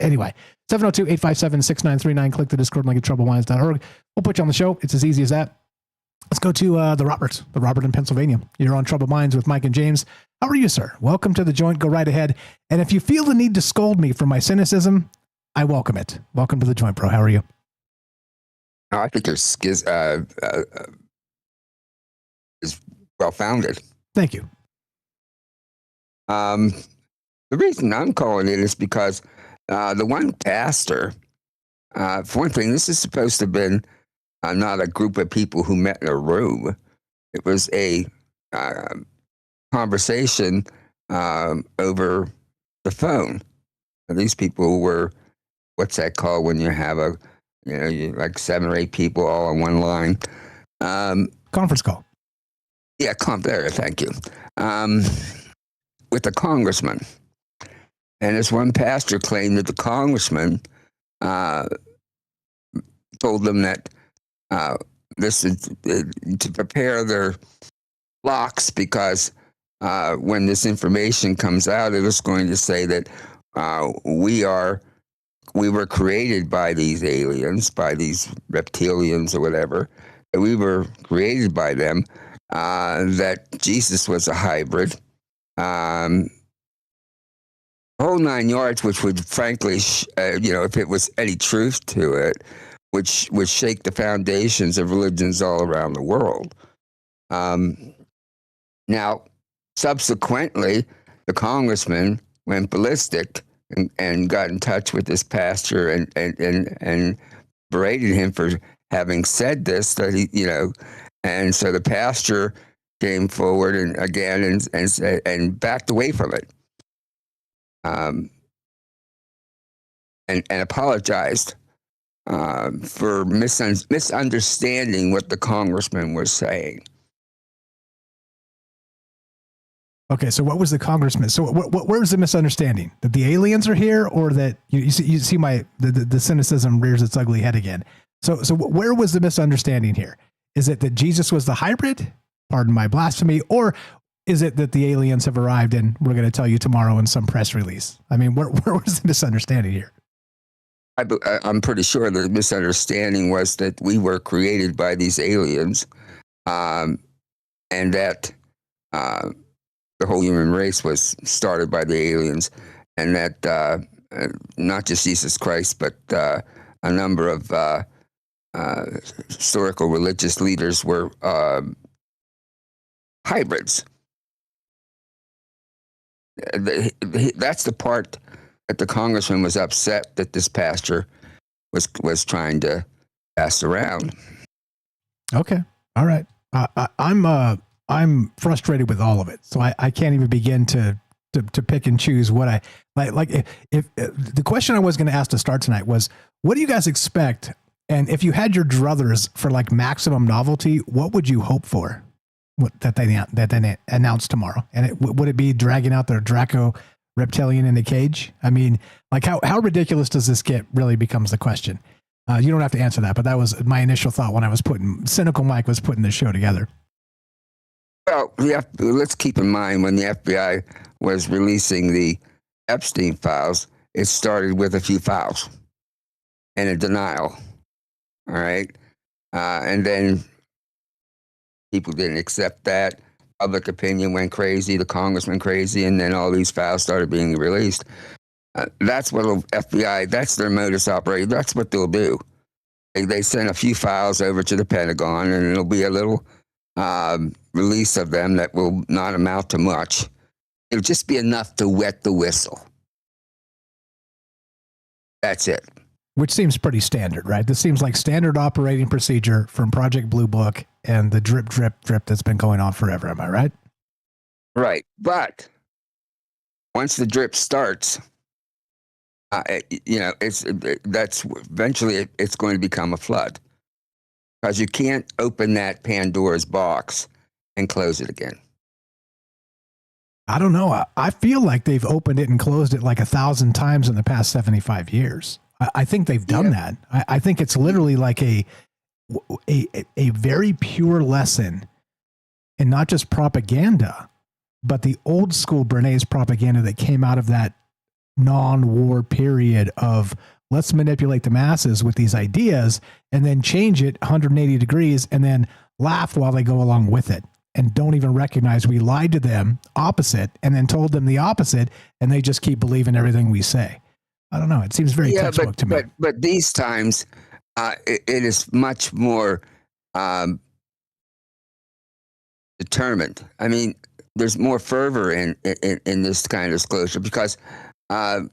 anyway, 702-857-6939. Click the Discord link at troubledminds.org. We'll put you on the show. It's as easy as that. Let's go to the Robert in Pennsylvania. You're on Troubled Minds with Mike and James. How are you, sir? Welcome to the joint. Go right ahead. And if you feel the need to scold me for my cynicism, I welcome it. Welcome to the joint, bro. How are you? I think it's well-founded. Thank you. The reason I'm calling it is because the one pastor, for one thing, this is supposed to have been not a group of people who met in a room. It was a conversation over the phone. And these people were, what's that called when you have you like 7 or 8 people all on one line. Conference call. Yeah, there, thank you. With the congressman. And this one pastor claimed that the congressman told them that this is to prepare their flocks because when this information comes out, it is going to say that we were created by these aliens, by these reptilians or whatever, that we were created by them, that Jesus was a hybrid, whole 9 yards, which would frankly, if it was any truth to it, which would shake the foundations of religions all around the world. Now, subsequently, the congressman went ballistic and got in touch with this pastor and berated him for having said this, that he, and so the pastor came forward and backed away from it, and apologized for misunderstanding what the congressman was saying. Okay, so what was the congressman? So where was the misunderstanding? That the aliens are here, or that you see the cynicism rears its ugly head again? So where was the misunderstanding here? Is it that Jesus was the hybrid? Pardon my blasphemy. Or is it that the aliens have arrived and we're going to tell you tomorrow in some press release? I mean, where was the misunderstanding here? I'm pretty sure the misunderstanding was that we were created by these aliens, and that the whole human race was started by the aliens, and that not just Jesus Christ, but a number of historical religious leaders were hybrids. That's the part that the congressman was upset that this pastor was trying to pass around. Okay, all right. I'm frustrated with all of it, so I can't even begin to pick and choose what I like. If the question I was going to ask to start tonight was, what do you guys expect And if you had your druthers for like maximum novelty, what would you hope for? That they announce tomorrow? And would it be dragging out their Draco reptilian in the cage? I mean, like how ridiculous does this get? Really becomes the question. You don't have to answer that, but that was my initial thought when I was Cynical Mike was putting this show together. Well, let's keep in mind when the FBI was releasing the Epstein files, it started with a few files and a denial. All right. And then people didn't accept that. Public opinion went crazy. The Congress went crazy. And then all these files started being released. That's what FBI, that's their modus operandi. That's what they'll do. They send a few files over to the Pentagon, and it'll be a little release of them that will not amount to much. It'll just be enough to wet the whistle. That's it. Which seems pretty standard, right? This seems like standard operating procedure from Project Blue Book and the drip, drip, drip that's been going on forever. Am I right? Right. But once the drip starts, that's eventually it's going to become a flood, because you can't open that Pandora's box and close it again. I don't know. I feel like they've opened it and closed it like 1,000 times in the past 75 years. I think they've done that. I think it's literally like a very pure lesson in not just propaganda, but the old school Bernays propaganda that came out of that non-war period of let's manipulate the masses with these ideas and then change it 180 degrees and then laugh while they go along with it and don't even recognize we lied to them opposite and then told them the opposite, and they just keep believing everything we say. I don't know. It seems very textbook to me. But these times, it is much more determined. I mean, there's more fervor in this kind of disclosure, because how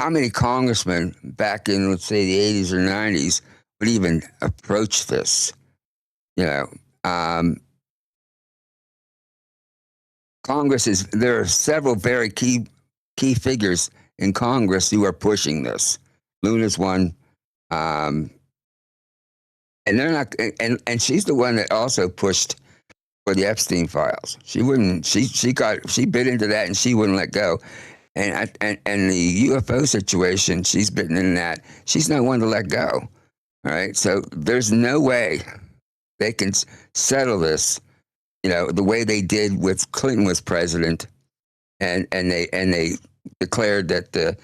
many congressmen back in, let's say, the 80s or 90s would even approach this? Congress there are several very key figures in Congress who are pushing this. Luna's one, and they're not. And she's the one that also pushed for the Epstein files. She wouldn't. She bit into that, and she wouldn't let go. And the UFO situation, she's bitten in that. She's not one to let go. All right. So there's no way they can settle this, the way they did with Clinton was president, and they declared that the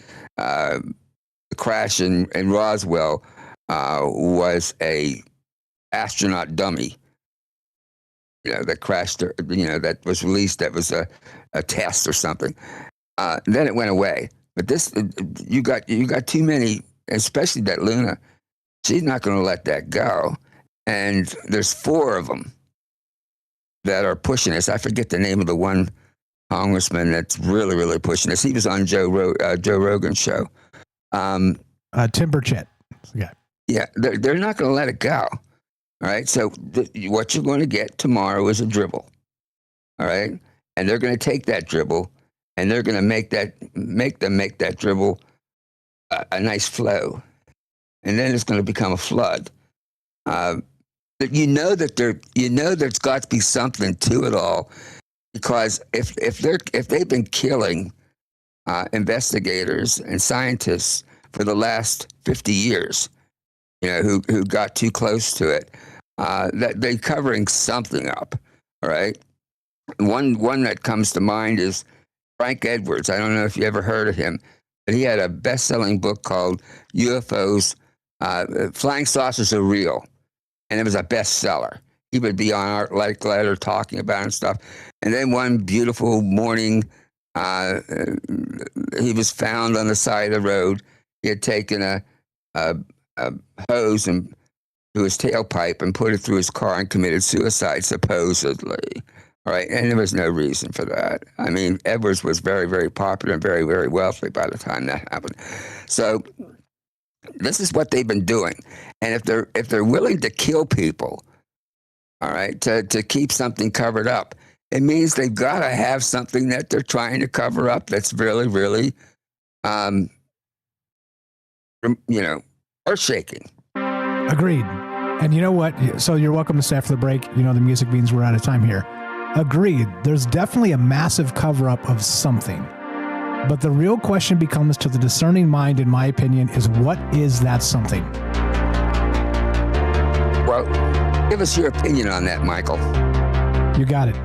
crash in Roswell was a astronaut dummy. That crashed. That was released. That was a test or something. Then it went away. But this, you got too many, especially that Luna. She's not going to let that go. And there's 4 of them that are pushing this. I forget the name of the one congressman that's really, really pushing this. He was on Joe Rogan's show. Tim Burchett. Yeah, they're not going to let it go. All right. So what you're going to get tomorrow is a dribble. All right. And they're going to take that dribble and they're going to make them make that dribble a nice flow. And then it's going to become a flood. But there's got to be something to it all, because if they've been killing investigators and scientists for the last 50 years, who got too close to it, that they're covering something up. All right. One that comes to mind is Frank Edwards. I don't know if you ever heard of him, but he had a best-selling book called UFOs, Flying Saucers Are Real. And it was a bestseller. He would be on Art Like Letter talking about it and stuff. And then one beautiful morning, he was found on the side of the road. He had taken a hose and to his tailpipe and put it through his car and committed suicide, supposedly. All right, and there was no reason for that. I mean, Edwards was very, very popular and very, very wealthy by the time that happened. So this is what they've been doing. And if they're willing to kill people, all right, to keep something covered up, it means they've got to have something that they're trying to cover up that's really, really, earth-shaking. Agreed. And you know what? So you're welcome to stay after the break. You know, the music means we're out of time here. Agreed. There's definitely a massive cover-up of something. But the real question becomes, to the discerning mind, in my opinion, is what is that something? Well, give us your opinion on that, Michael. You got it.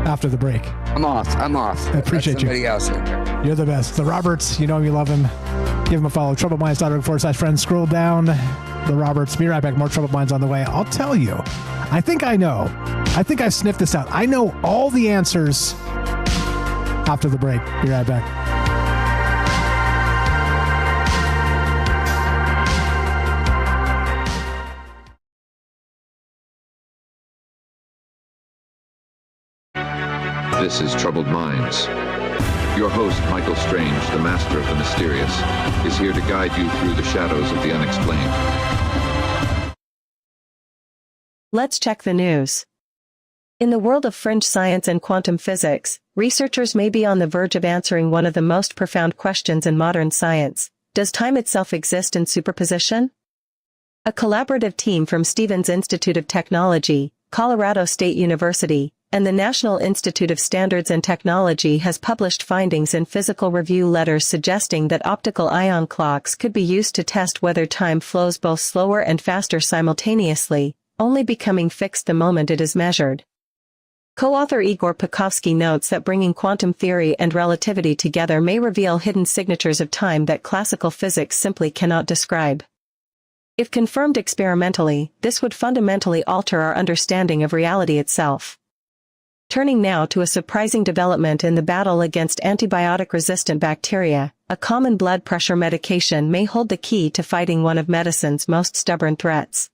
After the break. I'm off. I appreciate somebody you. Else in there. You're the best. The Roberts, you know him, you love him. Give him a follow. TroubledMinds.org/friends. Scroll down. The Roberts. Be right back. More Troubled Minds on the way. I'll tell you. I think I know. I think I sniffed this out. I know all the answers after the break. Be right back. This is Troubled Minds. Your host, Michael Strange, the master of the mysterious, is here to guide you through the shadows of the unexplained. Let's check the news. In the world of fringe science and quantum physics, researchers may be on the verge of answering one of the most profound questions in modern science. Does time itself exist in superposition? A collaborative team from Stevens Institute of Technology, Colorado State University, and the National Institute of Standards and Technology has published findings in physical review letters suggesting that optical ion clocks could be used to test whether time flows both slower and faster simultaneously, only becoming fixed the moment it is measured. Co-author Igor Pekovsky notes that bringing quantum theory and relativity together may reveal hidden signatures of time that classical physics simply cannot describe. If confirmed experimentally, this would fundamentally alter our understanding of reality itself. Turning now to a surprising development in the battle against antibiotic-resistant bacteria, a common blood pressure medication may hold the key to fighting one of medicine's most stubborn threats.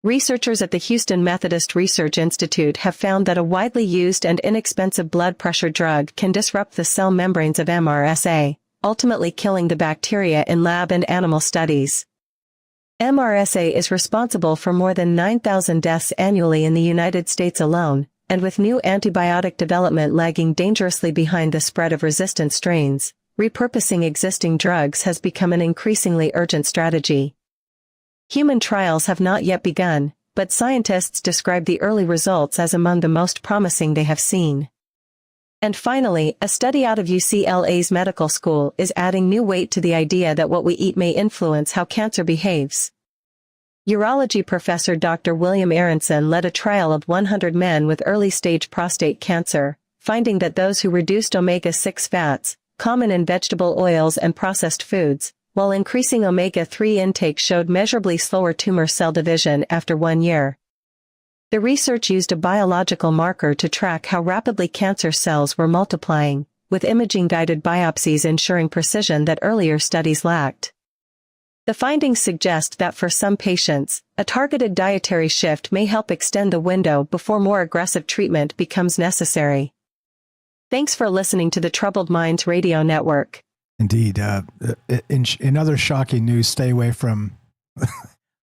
Researchers at the Houston Methodist Research Institute have found that a widely used and inexpensive blood pressure drug can disrupt the cell membranes of MRSA, ultimately killing the bacteria in lab and animal studies. MRSA is responsible for more than 9,000 deaths annually in the United States alone, and with new antibiotic development lagging dangerously behind the spread of resistant strains, repurposing existing drugs has become an increasingly urgent strategy. Human trials have not yet begun, but scientists describe the early results as among the most promising they have seen. And finally, a study out of UCLA's medical school is adding new weight to the idea that what we eat may influence how cancer behaves. Urology professor Dr. William Aronson led a trial of 100 men with early-stage prostate cancer, finding that those who reduced omega-6 fats, common in vegetable oils and processed foods, while increasing omega-3 intake showed measurably slower tumor cell division after 1 year. The research used a biological marker to track how rapidly cancer cells were multiplying, with imaging-guided biopsies ensuring precision that earlier studies lacked. The findings suggest that for some patients, a targeted dietary shift may help extend the window before more aggressive treatment becomes necessary. Thanks for listening to the Troubled Minds Radio Network. Indeed. In other shocking news, stay away from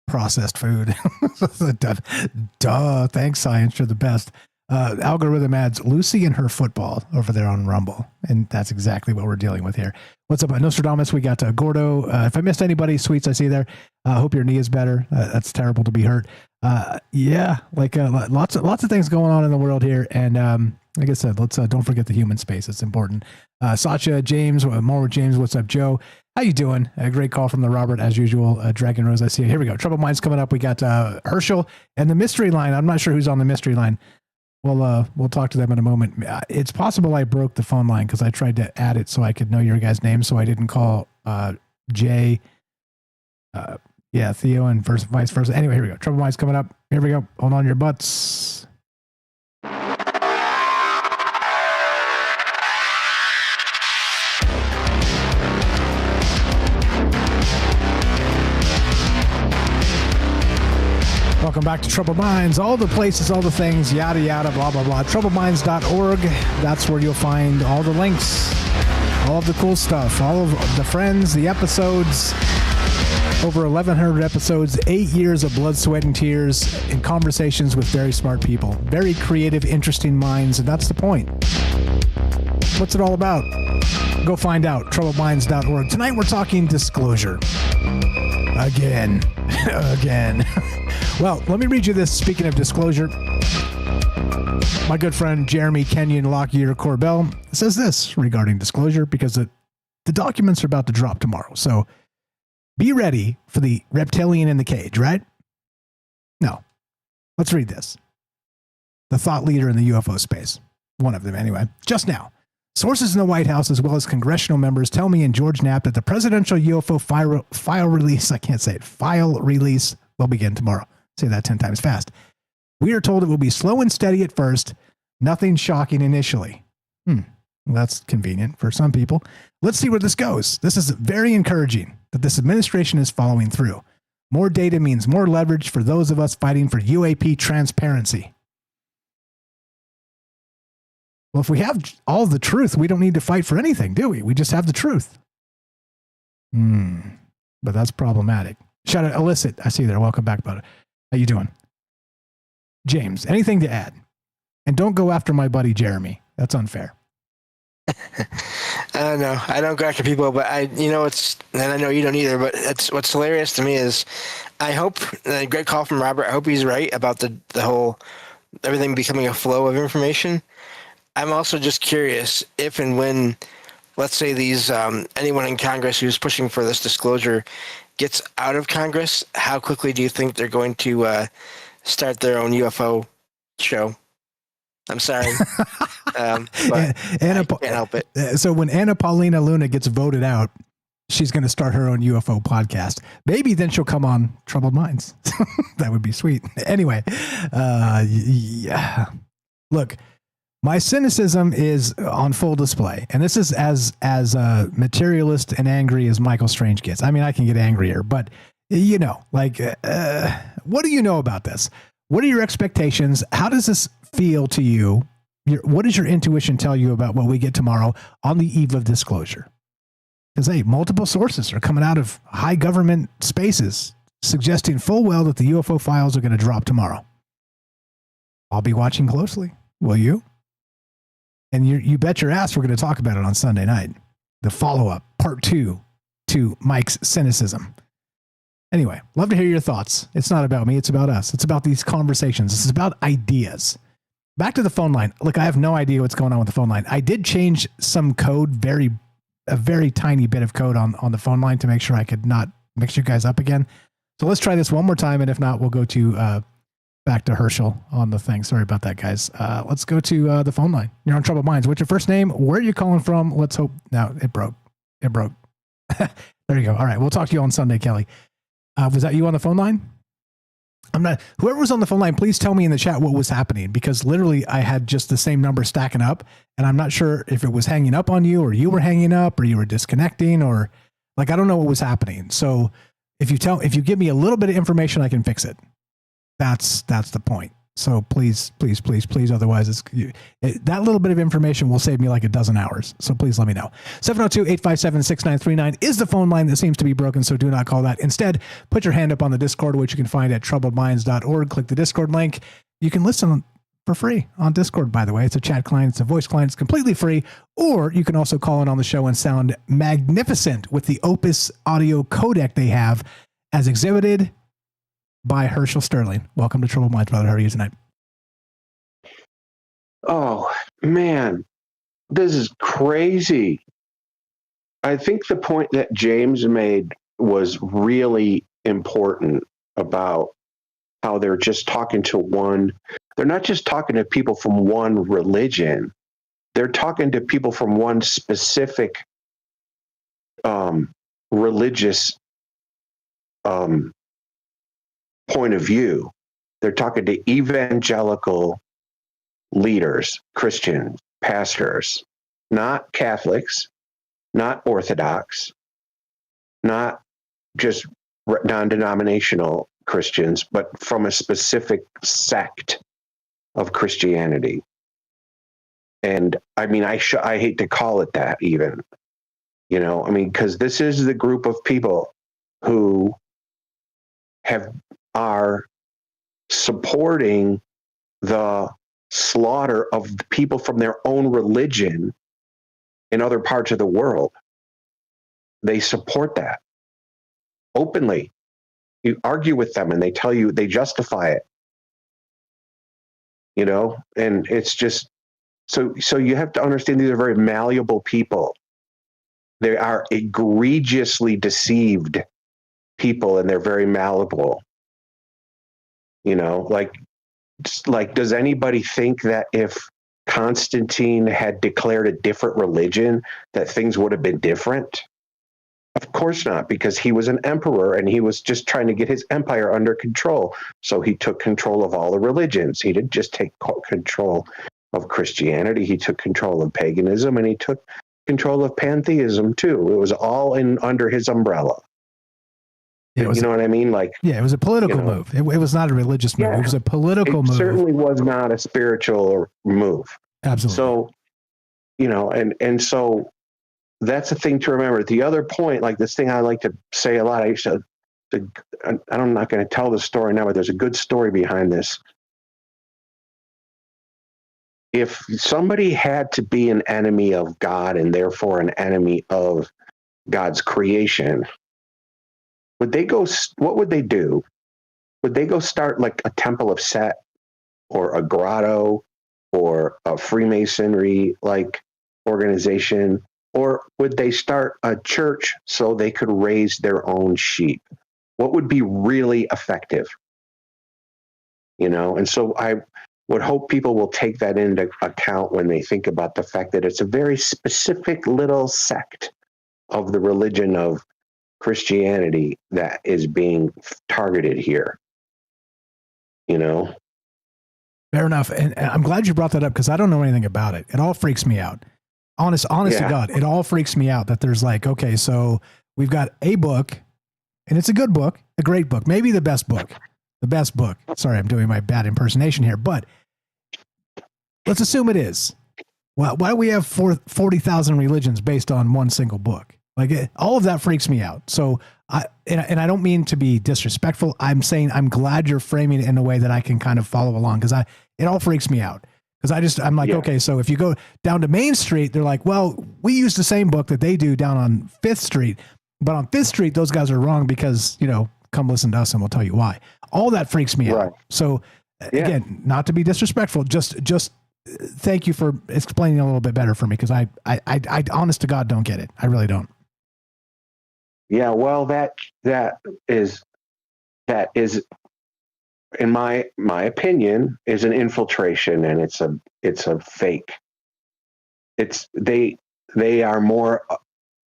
processed food. Duh. Thanks, science. You're the best. Algorithm adds Lucy and her football over there on Rumble. And that's exactly what we're dealing with here. What's up, Nostradamus? We got Gordo. If I missed anybody, sweets, I see there. Hope your knee is better. That's terrible to be hurt. Lots of things going on in the world here. And like I said, let's don't forget the human space. It's important. Sacha, James, more with James. What's up, Joe? How you doing? A great call from the Robert, as usual. Dragon Rose, I see it. Here we go. Trouble Minds coming up. We got Herschel and the mystery line. I'm not sure who's on the mystery line. We'll talk to them in a moment. It's possible I broke the phone line because I tried to add it so I could know your guys' names, so I didn't call Jay, Theo, and vice versa. Anyway, here we go. Trouble Minds coming up. Here we go. Hold on your butts. Welcome back to Troubled Minds. All the places, all the things, yada, yada, blah, blah, blah. TroubledMinds.org. That's where you'll find all the links, all of the cool stuff, all of the friends, the episodes, over 1,100 episodes, 8 years of blood, sweat, and tears, and conversations with very smart people, very creative, interesting minds, and that's the point. What's it all about? Go find out. TroubledMinds.org. Tonight we're talking disclosure. Again. Well, let me read you this. Speaking of disclosure, my good friend Jeremy Kenyon Lockyer Corbell says this regarding disclosure because the documents are about to drop tomorrow. So be ready for the reptilian in the cage, right? No. Let's read this. The thought leader in the UFO space. One of them, anyway. Just now. Sources in the White House, as well as congressional members, tell me in George Knapp that the presidential UFO file release, I can't say it, file release will begin tomorrow. Say that 10 times fast. We are told it will be slow and steady at first, nothing shocking initially. Well, that's convenient for some people. Let's see where this goes. This is very encouraging that this administration is following through. More data means more leverage for those of us fighting for UAP transparency. Well, if we have all the truth, we don't need to fight for anything, do we? We just have the truth. But that's problematic. Shout out, Illicit. I see you there. Welcome back, bud. How you doing? James, anything to add? And don't go after my buddy Jeremy. That's unfair. No, I don't go after people, but and I know you don't either, but what's hilarious to me is I hope, a great call from Robert, I hope he's right about the whole, everything becoming a flow of information. I'm also just curious if and when, let's say these, anyone in Congress who's pushing for this disclosure gets out of Congress, how quickly do you think they're going to start their own UFO show? I'm sorry. But I can't help it. So when Anna Paulina Luna gets voted out, she's going to start her own UFO podcast. Maybe then she'll come on Troubled Minds. That would be sweet. Anyway, yeah. Look, my cynicism is on full display, and this is as materialist and angry as Michael Strange gets. I mean, I can get angrier, but what do you know about this? What are your expectations? How does this feel to you? What does your intuition tell you about what we get tomorrow on the eve of disclosure? Because, hey, multiple sources are coming out of high government spaces suggesting full well that the UFO files are going to drop tomorrow. I'll be watching closely. Will you? And you bet your ass we're going to talk about it on Sunday night. The follow-up, part 2 to Mike's cynicism. Anyway, love to hear your thoughts. It's not about me. It's about us. It's about these conversations. This is about ideas. Back to the phone line. Look, I have no idea what's going on with the phone line. I did change some code, a very tiny bit of code on the phone line to make sure I could not mix you guys up again. So let's try this one more time. And if not, we'll go to back to Herschel on the thing. Sorry about that, guys. Let's go to the phone line. You're on Troubled Minds. What's your first name? Where are you calling from? Let's hope. No, it broke. There you go. All right. We'll talk to you on Sunday, Kelly. Was that you on the phone line? Whoever was on the phone line, please tell me in the chat what was happening, because literally I had just the same number stacking up and I'm not sure if it was hanging up on you or you were hanging up or you were disconnecting or I don't know what was happening. So if you give me a little bit of information, I can fix it. That's the point. So please. Otherwise that little bit of information will save me like a dozen hours. So please let me know. 702-857-6939 is the phone line that seems to be broken. So do not call that. Instead, put your hand up on the Discord, which you can find at troubledminds.org. Click the Discord link. You can listen for free on Discord, by the way. It's a chat client. It's a voice client. It's completely free. Or you can also call in on the show and sound magnificent with the Opus audio codec they have as exhibited by Herschel Sterling. Welcome to Troubled Minds, brother. How are you tonight? Oh, man. This is crazy. I think the point that James made was really important about how they're just talking to one. They're not just talking to people from one religion. They're talking to people from one specific religious point of view. They're talking to evangelical leaders, Christian pastors, not Catholics, not Orthodox, not just non-denominational Christians, but from a specific sect of Christianity. And I mean, I hate to call it that even, because this is the group of people who are supporting the slaughter of the people from their own religion in other parts of the world. They support that openly. You argue with them and they tell you, they justify it, and it's just, so you have to understand these are very malleable people. They are egregiously deceived people, and they're very malleable. Like, does anybody think that if Constantine had declared a different religion, that things would have been different? Of course not, because he was an emperor and he was just trying to get his empire under control. So he took control of all the religions. He didn't just take control of Christianity. He took control of paganism, and he took control of pantheism too. It was all under his umbrella. You know what I mean? Like, yeah, it was a political move. It was not a religious move. It was a political move. It certainly was not a spiritual move. Absolutely. So, and so that's the thing to remember. The other point, like this thing I like to say a lot, I'm not going to tell the story now, but there's a good story behind this. If somebody had to be an enemy of God and therefore an enemy of God's creation, what would they do? Would they go start like a temple of Set or a grotto or a Freemasonry like organization? Or would they start a church so they could raise their own sheep? What would be really effective? And so I would hope people will take that into account when they think about the fact that it's a very specific little sect of the religion of Christianity that is being targeted here. Fair enough. And I'm glad you brought that up, because I don't know anything about it. It all freaks me out. Honest to God, it all freaks me out that there's like, okay, so we've got a book, and it's a good book, a great book, maybe the best book. Sorry, I'm doing my bad impersonation here, but let's assume it is. Well, why do we have 40,000 religions based on one single book? Like, all of that freaks me out. So I don't mean to be disrespectful. I'm saying I'm glad you're framing it in a way that I can kind of follow along, because it all freaks me out. Because I'm like, okay, so if you go down to Main Street, they're like, well, we use the same book that they do down on 5th Street. But on 5th Street, those guys are wrong because, come listen to us and we'll tell you why. All that freaks me out. So again, not to be disrespectful, just thank you for explaining a little bit better for me, because I honest to God don't get it. I really don't. Yeah, well, that is in my opinion, is an infiltration, and it's a fake. They are more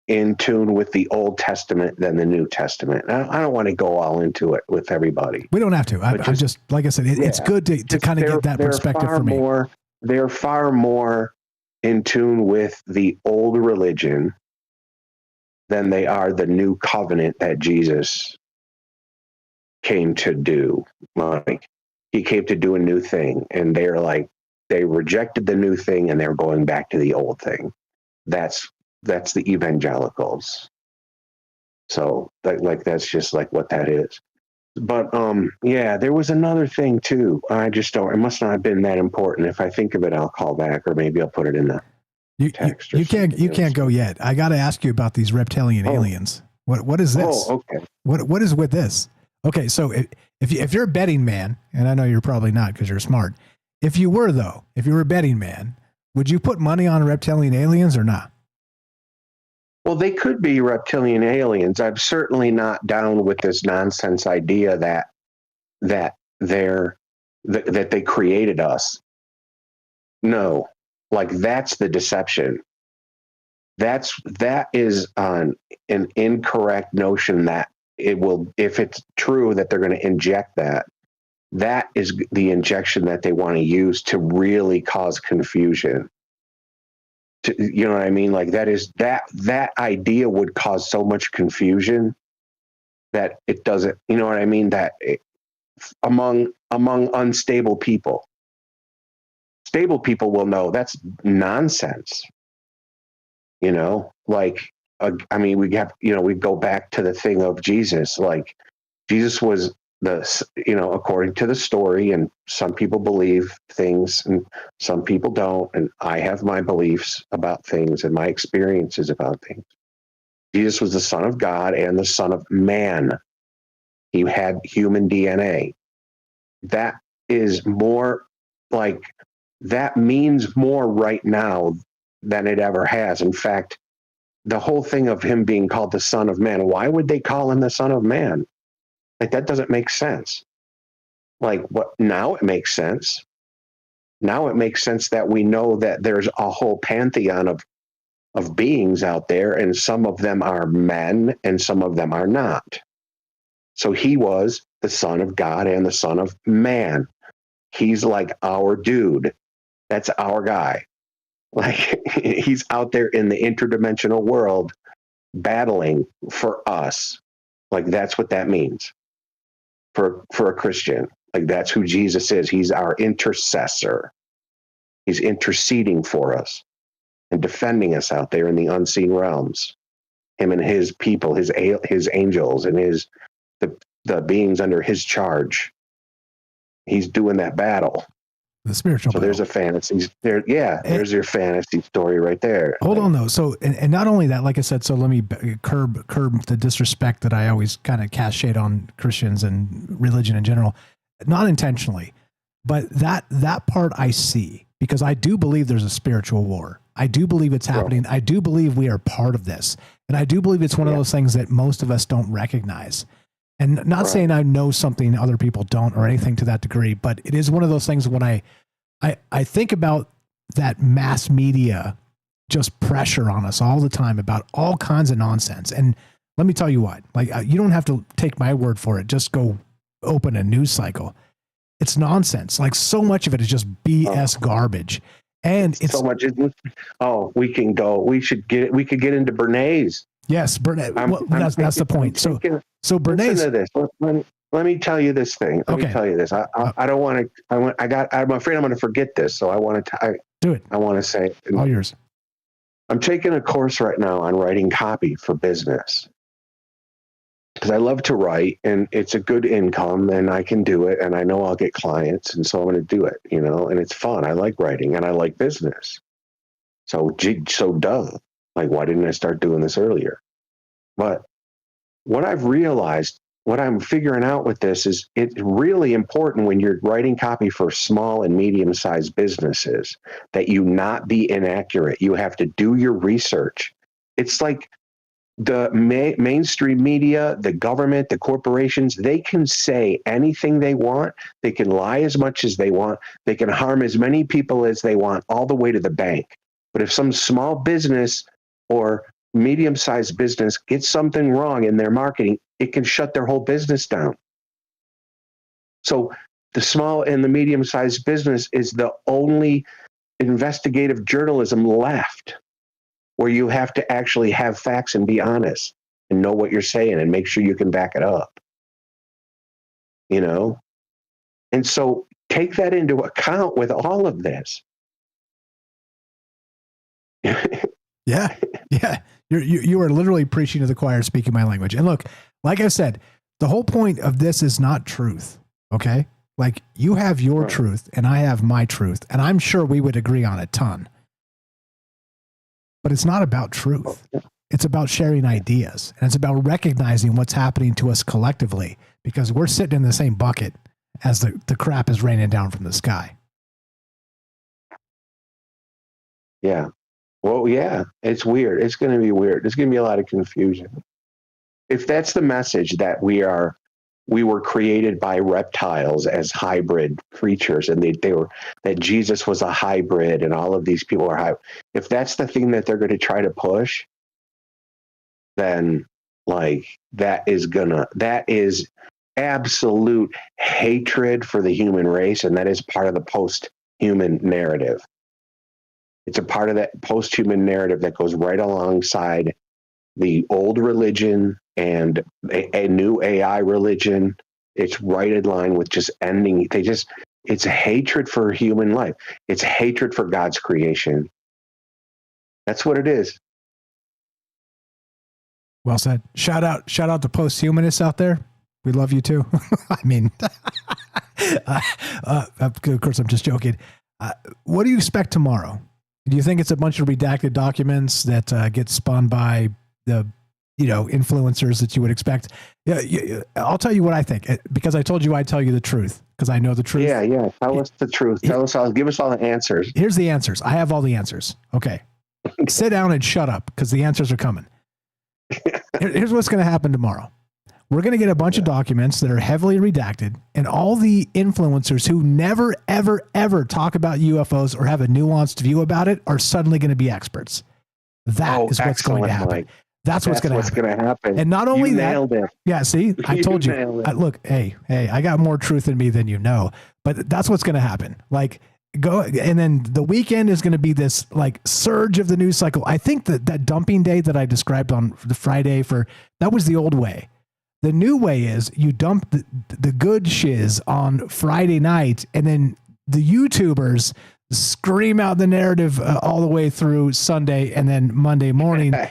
in tune with the Old Testament than the New Testament. I don't want to go all into it with everybody. We don't have to. I'm just like I said, it's good to kind of get that perspective for me. They're far more in tune with the old religion than they are the new covenant that Jesus came to do. Like, he came to do a new thing, and they rejected the new thing and they're going back to the old thing. That's the evangelicals. So that's just like what that is. But there was another thing too. It must not have been that important. If I think of it, I'll call back, or maybe I'll put it in the text. You can't go yet. I got to ask you about these reptilian aliens. What is this? Oh, okay. What is with this? Okay, so if you're a betting man, and I know you're probably not because you're smart. If you were a betting man, would you put money on reptilian aliens or not? Well, they could be reptilian aliens. I'm certainly not down with this nonsense idea that they created us. No, like, that's the deception. That is an incorrect notion that it will, if it's true that they're going to inject that is the injection that they want to use to really cause confusion. You know what I mean? Like, that idea would cause so much confusion that it doesn't, you know what I mean? That among unstable people, stable people will know that's nonsense. We go back to the thing of Jesus. Like, Jesus was according to the story, and some people believe things and some people don't. And I have my beliefs about things and my experiences about things. Jesus was the Son of God and the Son of Man. He had human DNA. That is more like, that means more right now than it ever has. In fact, the whole thing of him being called the Son of Man, why would they call him the Son of Man? Like, that doesn't make sense. Like, what? Now it makes sense. Now it makes sense that we know that there's a whole pantheon of beings out there, and some of them are men and some of them are not. So he was the Son of God and the Son of Man. He's like our dude. That's our guy. Like, he's out there in the interdimensional world battling for us. Like, that's what that means for a Christian. Like, that's who Jesus is. He's our intercessor. He's interceding for us and defending us out there in the unseen realms. Him and his people, his angels, and the beings under his charge. He's doing that battle. The spiritual battle. There's a fantasy there. Yeah, there's your fantasy story right there. Hold on though. So, and not only that, like I said, so let me curb the disrespect that I always kind of cast shade on Christians and religion in general, not intentionally, but that part I see, because I do believe there's a spiritual war. I do believe it's happening. I do believe we are part of this. And I do believe it's one of those things that most of us don't recognize. And not saying I know something other people don't or anything to that degree, but it is one of those things when I think about that mass media just pressure on us all the time about all kinds of nonsense. And let me tell you what, like, you don't have to take my word for it. Just go open a news cycle. It's nonsense. Like, so much of it is just BS garbage. And it's so much. We could get into Bernays. Yes, Bernays. That's the point. So Bernays. Listen to this. Let me tell you this thing. Let me tell you this. I don't want to. I'm afraid I'm going to forget this. So I want to. Do it. I want to say. All yours. I'm taking a course right now on writing copy for business, because I love to write and it's a good income and I can do it and I know I'll get clients, and so I'm going to do it. And it's fun. I like writing and I like business. So duh. Like, why didn't I start doing this earlier? But what I've realized, what I'm figuring out with this is, it's really important when you're writing copy for small and medium-sized businesses that you not be inaccurate. You have to do your research. It's like the mainstream media, the government, the corporations, they can say anything they want. They can lie as much as they want. They can harm as many people as they want, all the way to the bank. But if some small business or medium-sized business gets something wrong in their marketing, it can shut their whole business down. So the small and the medium-sized business is the only investigative journalism left, where you have to actually have facts and be honest and know what you're saying and make sure you can back it up. And so take that into account with all of this. Yeah. You are literally preaching to the choir, speaking my language. And look, like I said, the whole point of this is not truth. Okay. Like, you have your truth and I have my truth, and I'm sure we would agree on a ton, but it's not about truth. It's about sharing ideas, and it's about recognizing what's happening to us collectively, because we're sitting in the same bucket as the crap is raining down from the sky. Yeah. Well, yeah, it's weird. It's going to be weird. There's going to be a lot of confusion. If that's the message, that we were created by reptiles as hybrid creatures, and that Jesus was a hybrid and all of these people are hybrid. If that's the thing that they're going to try to push, then that is absolute hatred for the human race. And that is part of the post-human narrative. It's a part of that post-human narrative that goes right alongside the old religion and a new AI religion. It's right in line with just ending. It's a hatred for human life. It's hatred for God's creation. That's what it is. Well said. Shout out to post-humanists out there. We love you too. I mean, of course, I'm just joking. What do you expect tomorrow? Do you think it's a bunch of redacted documents that get spun by the influencers that you would expect. Yeah, I'll tell you what I think, because I told you I'd tell you the truth, because I know the truth. Yeah. Tell us the truth. Give us all the answers. Here's the answers. I have all the answers. Okay. Sit down and shut up, because the answers are coming. Here's what's going to happen tomorrow. We're going to get a bunch of documents that are heavily redacted, and all the influencers who never, ever, ever talk about UFOs or have a nuanced view about it are suddenly going to be experts. That is what's going to happen. Mike. That's what's going to happen. And not only nailed it. Yeah, see, I told you. Look, hey, I got more truth in me than you know, but that's what's going to happen. Like, go, and then the weekend is going to be this like surge of the news cycle. I think that dumping day that I described on the Friday that was the old way. The new way is you dump the good shiz on Friday night, and then the YouTubers scream out the narrative all the way through Sunday, and then Monday morning, then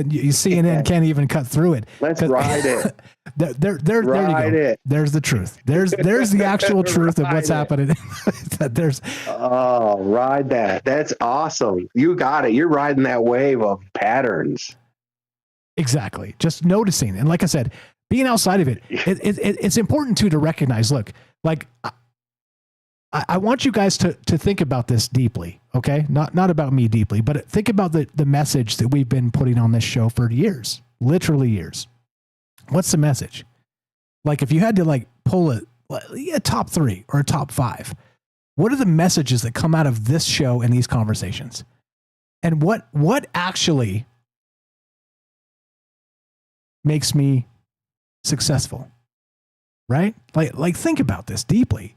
CNN can't even cut through it. Let's ride it. There you go. There's the truth. There's the actual truth of what's happening. Ride that. That's awesome. You got it. You're riding that wave of patterns. Exactly. Just noticing. And like I said, being outside of it, it's important too to recognize, look, like I want you guys to think about this deeply. Okay. Not about me deeply, but think about the message that we've been putting on this show for years, literally years. What's the message? Like, if you had to like pull a top 3 or a top 5, what are the messages that come out of this show and these conversations? And what actually makes me successful, right? Like think about this deeply.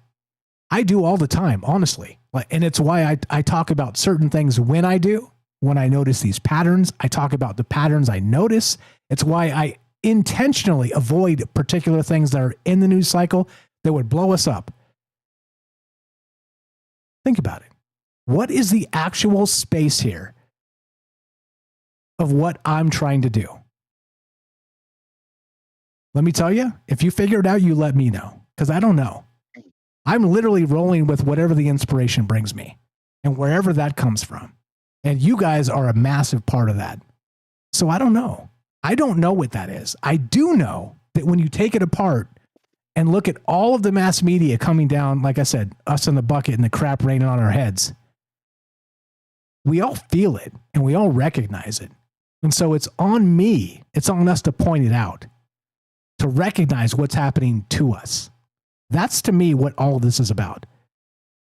I do all the time, honestly. And it's why I talk about certain things when I notice these patterns. I talk about the patterns I notice. It's why I intentionally avoid particular things that are in the news cycle that would blow us up. Think about it. What is the actual space here of what I'm trying to do? Let me tell you, if you figure it out, you let me know, because I don't know. I'm literally rolling with whatever the inspiration brings me and wherever that comes from. And you guys are a massive part of that. So I don't know. I don't know what that is. I do know that when you take it apart and look at all of the mass media coming down, like I said, us in the bucket and the crap raining on our heads, we all feel it and we all recognize it. And so it's on me. It's on us to point it out, to recognize what's happening to us. That's, to me, what all of this is about.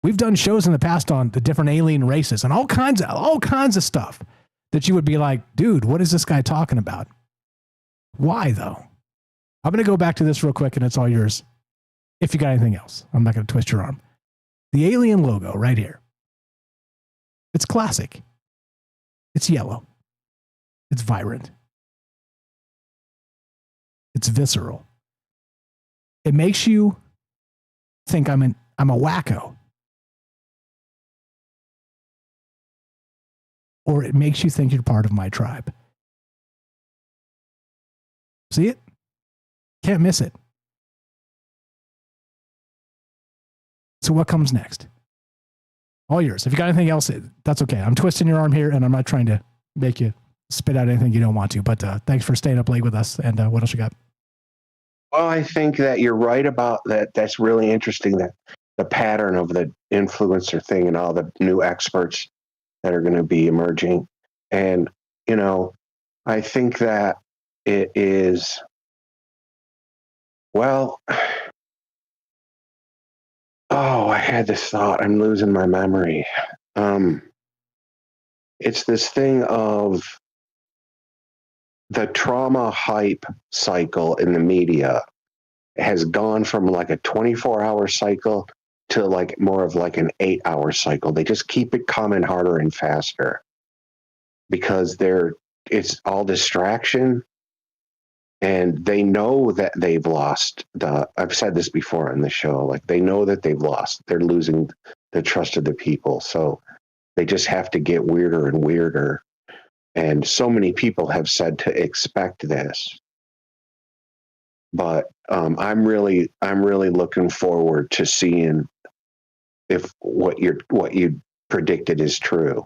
We've done shows in the past on the different alien races and all kinds of stuff that you would be like, dude, what is this guy talking about? Why, though? I'm going to go back to this real quick, and it's all yours. If you got anything else, I'm not going to twist your arm. The alien logo right here. It's classic. It's yellow. It's vibrant. It's visceral. It makes you think I'm a wacko. Or it makes you think you're part of my tribe. See it? Can't miss it. So what comes next? All yours. If you got anything else, that's okay. I'm twisting your arm here, and I'm not trying to make you spit out anything you don't want to. But thanks for staying up late with us. And what else you got? Well, I think that you're right about that. That's really interesting, that the pattern of the influencer thing and all the new experts that are going to be emerging. And, I think that it is, well, I had this thought. I'm losing my memory. It's this thing of the trauma hype cycle in the media has gone from like a 24-hour cycle to like more of like an 8-hour cycle. They just keep it coming harder and faster because it's all distraction, and they know that they've lost I've said this before on the show, like they know that they're losing the trust of the people. So they just have to get weirder and weirder. And so many people have said to expect this, but I'm really looking forward to seeing if what you predicted is true.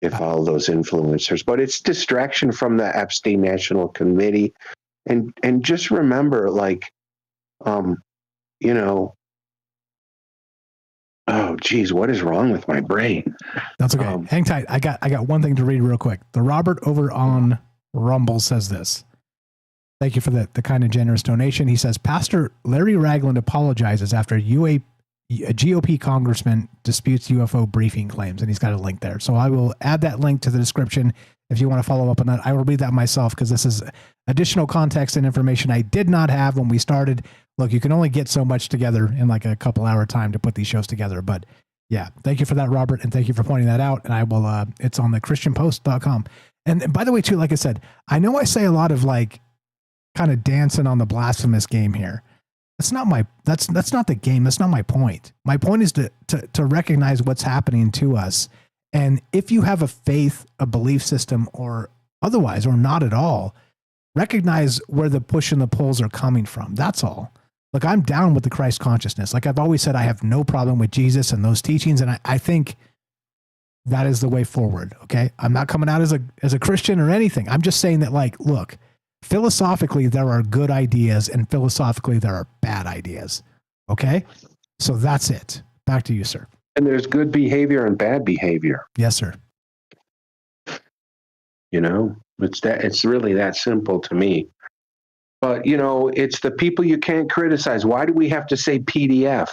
if all those influencers, but it's distraction from the Epstein National Committee. And just remember, like, you know, oh geez, what is wrong with my brain? That's okay. Hang tight. I got one thing to read real quick. The Robert over on Rumble says this. Thank you for the kind and generous donation. He says, Pastor Larry Ragland apologizes after a GOP congressman disputes UFO briefing claims, and he's got a link there. So I will add that link to the description if you want to follow up on that. I will read that myself because this is additional context and information I did not have when we started. Look, you can only get so much together in like a couple hour time to put these shows together. But yeah, thank you for that, Robert, and thank you for pointing that out. And I will, it's on the christianpost.com. And by the way, too, like I said, I know I say a lot of like kind of dancing on the blasphemous game here. That's not the game. That's not my point. My point is to recognize what's happening to us. And if you have a faith, a belief system, or otherwise, or not at all, recognize where the push and the pulls are coming from. That's all. Look, I'm down with the Christ consciousness. Like I've always said, I have no problem with Jesus and those teachings. And I think that is the way forward. Okay. I'm not coming out as a Christian or anything. I'm just saying that, like, look, philosophically, there are good ideas and philosophically there are bad ideas. Okay. So that's it. Back to you, sir. And there's good behavior and bad behavior. Yes, sir. You know, it's really that simple to me. But, you know, it's the people you can't criticize. Why do we have to say PDF?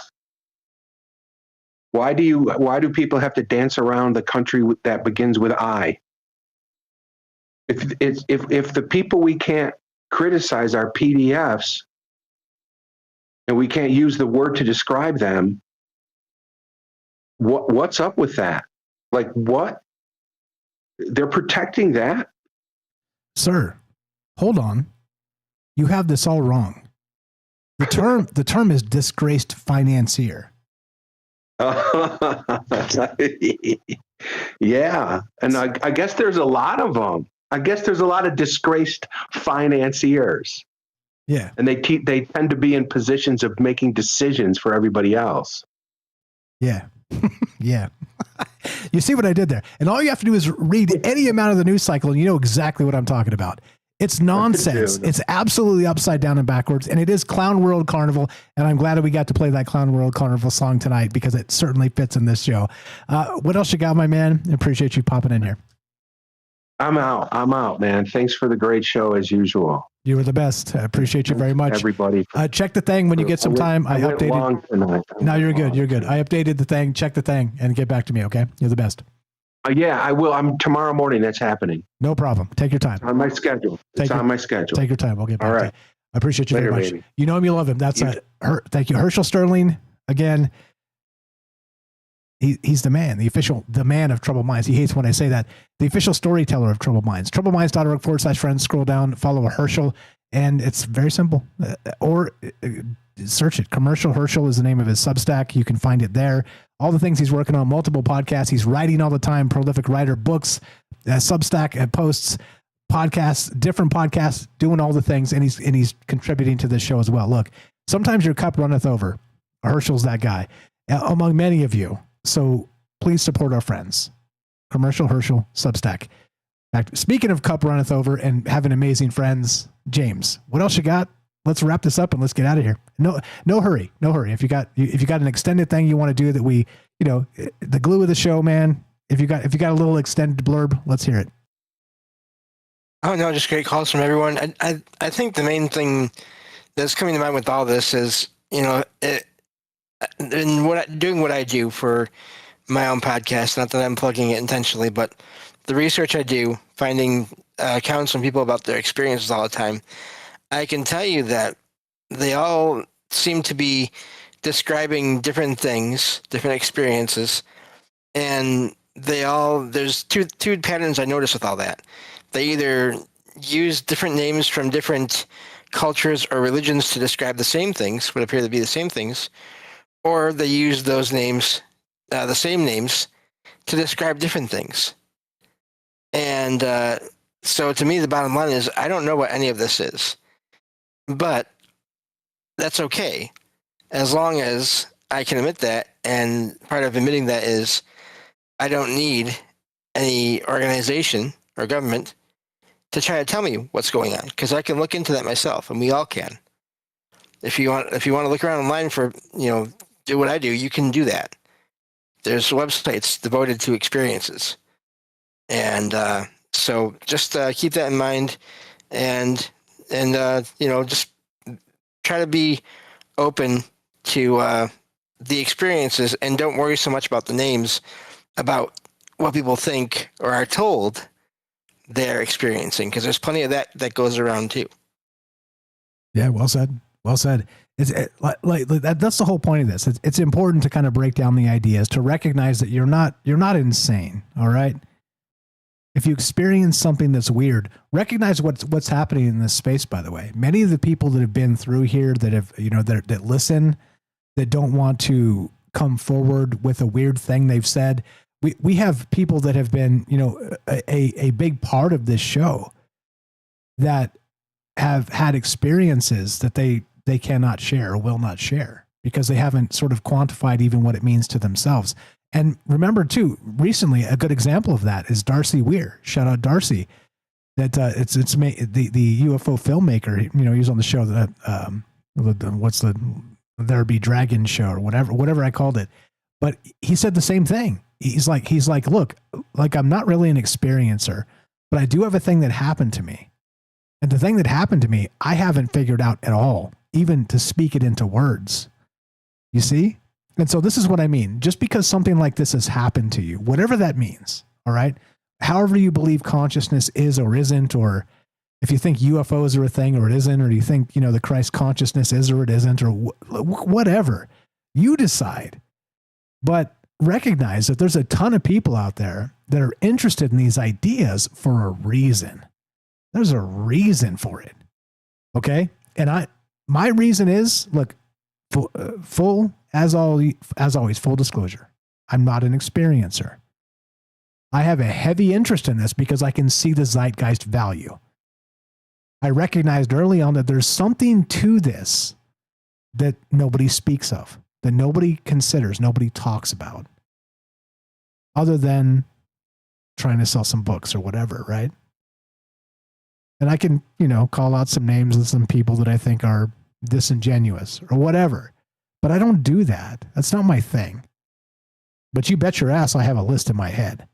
Why do people have to dance around the country that begins with I? If the people we can't criticize are PDFs and we can't use the word to describe them, what's up with that? Like, what? They're protecting that? Sir, hold on. You have this all wrong. The term is disgraced financier. Yeah. And I guess there's a lot of them. I guess there's a lot of disgraced financiers. Yeah. And they tend to be in positions of making decisions for everybody else. Yeah. Yeah. You see what I did there? And all you have to do is read any amount of the news cycle and you know exactly what I'm talking about. It's nonsense. It's absolutely upside down and backwards. And it is Clown World Carnival. And I'm glad that we got to play that Clown World Carnival song tonight because it certainly fits in this show. What else you got, my man? I appreciate you popping in here. I'm out, man. Thanks for the great show as usual. You were the best. I appreciate you very much. Everybody. Check the thing when you get some time. I updated. No, you're good. You're good. I updated the thing. Check the thing and get back to me. Okay. You're the best. Yeah, I will. I'm tomorrow morning. That's happening. No problem. Take your time. It's on my schedule. On my schedule. Take your time. I'll get back. All right. To you. I appreciate you Later, very much. baby. You know him. You love him. That's thank you. Herschel Sterling again. He's the man, the man of Troubled Minds. He hates when I say that. The official storyteller of Troubled Minds. TroubledMinds.org/friends. Scroll down, follow Herschel, and it's very simple. Or search it. Commercial Herschel is the name of his Substack. You can find it there. All the things he's working on, multiple podcasts. He's writing all the time, prolific writer, books, Substack posts, podcasts, different podcasts, doing all the things, and he's contributing to this show as well. Look, sometimes your cup runneth over. Herschel's that guy, among many of you. So please support our friends. Commercial Herschel Substack. Speaking of cup runneth over and having amazing friends, James, what else you got? Let's wrap this up and let's get out of here. No hurry. If you got an extended thing you want to do that we, the glue of the show, man. If you got a little extended blurb, let's hear it. Oh no, just great calls from everyone. I think the main thing that's coming to mind with all this is, and doing what I do for my own podcast, not that I'm plugging it intentionally, but the research I do, finding accounts from people about their experiences all the time, I can tell you that they all seem to be describing different things, different experiences, and there's two patterns I notice with all that. They either use different names from different cultures or religions to describe the same things, what appear to be the same things, or they use those names, the same names, to describe different things. And so to me, the bottom line is I don't know what any of this is. But that's okay, as long as I can admit that, and part of admitting that is I don't need any organization or government to try to tell me what's going on, because I can look into that myself, and we all can. If you want to look around online for, do what I do, you can do that. There's websites devoted to experiences, and so just keep that in mind, and just try to be open to the experiences, and don't worry so much about the names, about what people think or are told they're experiencing, because there's plenty of that goes around too. Yeah, well said. Well said. It's that's the whole point of this. It's important to kind of break down the ideas, to recognize that you're not insane. All right. If you experience something that's weird, recognize what's happening in this space. By the way, many of the people that have been through here, that have that listen, that don't want to come forward with a weird thing they've said. We have people that have been a big part of this show that have had experiences that they cannot share or will not share because they haven't sort of quantified even what it means to themselves. And remember too, recently, a good example of that is Darcy Weir. Shout out Darcy. That it's the UFO filmmaker. He was on the show that what's the There Be Dragon show or whatever I called it. But he said the same thing. He's like, look, like I'm not really an experiencer, but I do have a thing that happened to me. And the thing that happened to me, I haven't figured out at all, even to speak it into words. You see? And so this is what I mean. Just because something like this has happened to you, whatever that means, all right? However you believe consciousness is or isn't, or if you think UFOs are a thing or it isn't, or you think, the Christ consciousness is or it isn't, or whatever, you decide. But recognize that there's a ton of people out there that are interested in these ideas for a reason. There's a reason for it. Okay? And my reason is, look, full as always, full disclosure. I'm not an experiencer. I have a heavy interest in this because I can see the zeitgeist value. I recognized early on that there's something to this that nobody speaks of, that nobody considers, nobody talks about, other than trying to sell some books or whatever, right? And I can, call out some names of some people that I think are disingenuous or whatever, but I don't do that. That's not my thing. But you bet your ass I have a list in my head.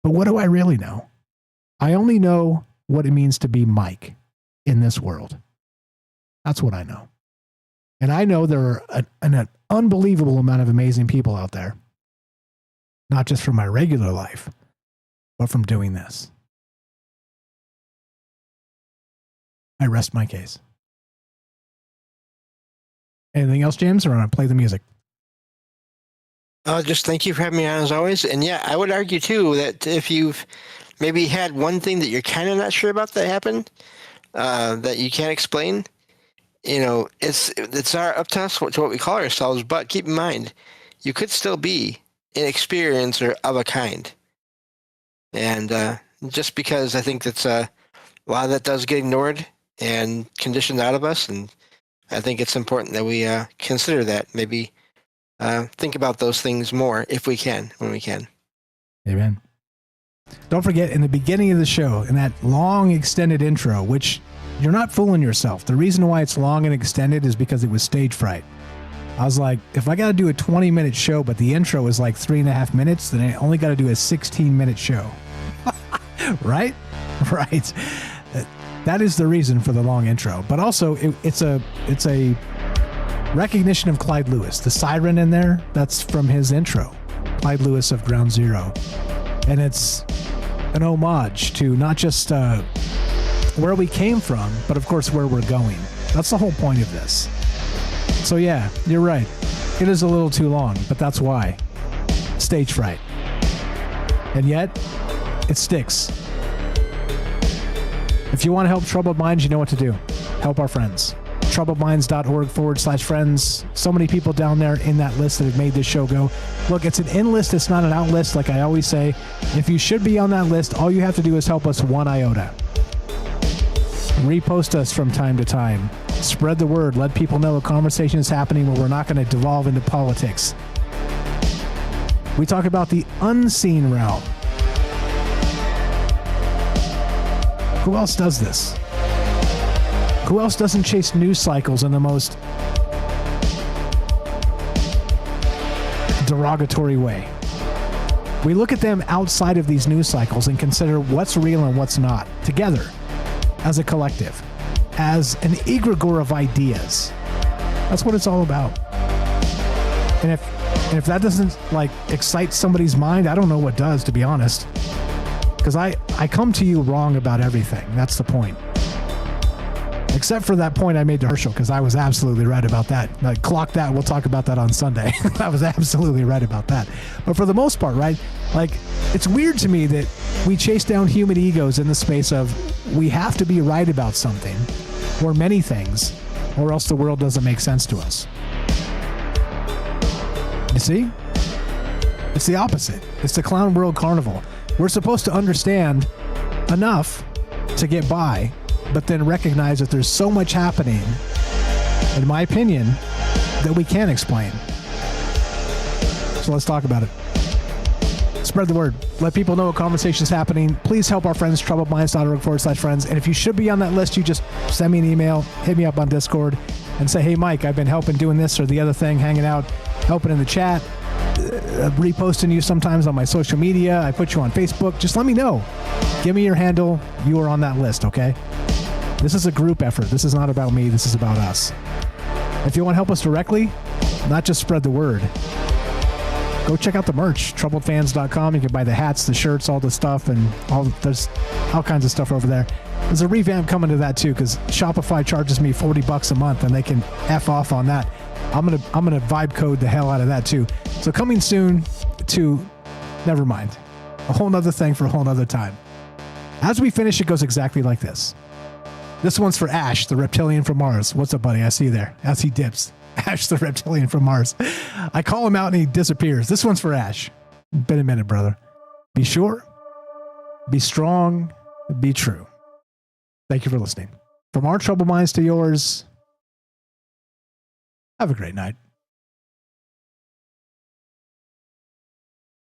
But what do I really know? I only know what it means to be Mike in this world. That's what I know. And I know there are an unbelievable amount of amazing people out there, not just from my regular life, but from doing this. I rest my case. Anything else, James, or want to play the music? Just thank you for having me on as always. And yeah, I would argue too that if you've maybe had one thing that you're kind of not sure about that happened, that you can't explain, it's up to us to what we call ourselves. But keep in mind, you could still be an experiencer of a kind. And just because I think that's a lot of that does get ignored and conditioned out of us, and I think it's important that we consider that, maybe think about those things more if we can, when we can. Amen. Don't forget, in the beginning of the show, in that long extended intro, which you're not fooling yourself. The reason why it's long and extended is because it was stage fright. I was like, if I got to do a 20-minute show, but the intro is like 3.5 minutes, then I only got to do a 16-minute show. Right? Right. That is the reason for the long intro. But also, it's a recognition of Clyde Lewis. The siren in there, that's from his intro. Clyde Lewis of Ground Zero. And it's an homage to not just where we came from, but of course where we're going. That's the whole point of this. So yeah, you're right. It is a little too long, but that's why. Stage fright. And yet, it sticks. If you want to help Troubled Minds, you know what to do. Help our friends. troubledminds.org/friends. So many people down there in that list that have made this show go. Look, it's an in list, it's not an out list, like I always say. If you should be on that list, all you have to do is help us 1 iota. Repost us from time to time. Spread the word. Let people know a conversation is happening where we're not going to devolve into politics. We talk about the unseen realm. Who else does this? Who else doesn't chase news cycles in the most derogatory way? We look at them outside of these news cycles and consider what's real and what's not, together, as a collective, as an egregore of ideas. That's what it's all about. And if that doesn't like excite somebody's mind, I don't know what does, to be honest. Because I come to you wrong about everything. That's the point. Except for that point I made to Herschel, because I was absolutely right about that. Like, clock that. We'll talk about that on Sunday. I was absolutely right about that. But for the most part, right? Like, it's weird to me that we chase down human egos in the space of we have to be right about something or many things, or else the world doesn't make sense to us. You see? It's the opposite. It's the clown world carnival. We're supposed to understand enough to get by, but then recognize that there's so much happening, in my opinion, that we can't explain. So let's talk about it. Spread the word. Let people know what conversation's happening. Please help our friends, troubledminds.org/friends. And if you should be on that list, you just send me an email, hit me up on Discord, and say, hey, Mike, I've been helping doing this or the other thing, hanging out, helping in the chat, reposting you sometimes on my social media. I put you on Facebook. Just let me know. Give me your handle. You are on that list, okay? This is a group effort. This is not about me. This is about us. If you want to help us directly, not just spread the word, go check out the merch, troubledfans.com. You can buy the hats, the shirts, all the stuff, and there's all kinds of stuff over there. There's a revamp coming to that too, because Shopify charges me $40 a month, and they can F off on that. I'm gonna vibe code the hell out of that too. So coming soon to, never mind, a whole nother thing for a whole nother time. As we finish, it goes exactly like this. This one's for Ash, the reptilian from Mars. What's up, buddy? I see you there. As he dips. Ash, the reptilian from Mars. I call him out and he disappears. This one's for Ash. Been a minute, brother. Be sure, be strong, be true. Thank you for listening. From our troubled minds to yours, have a great night.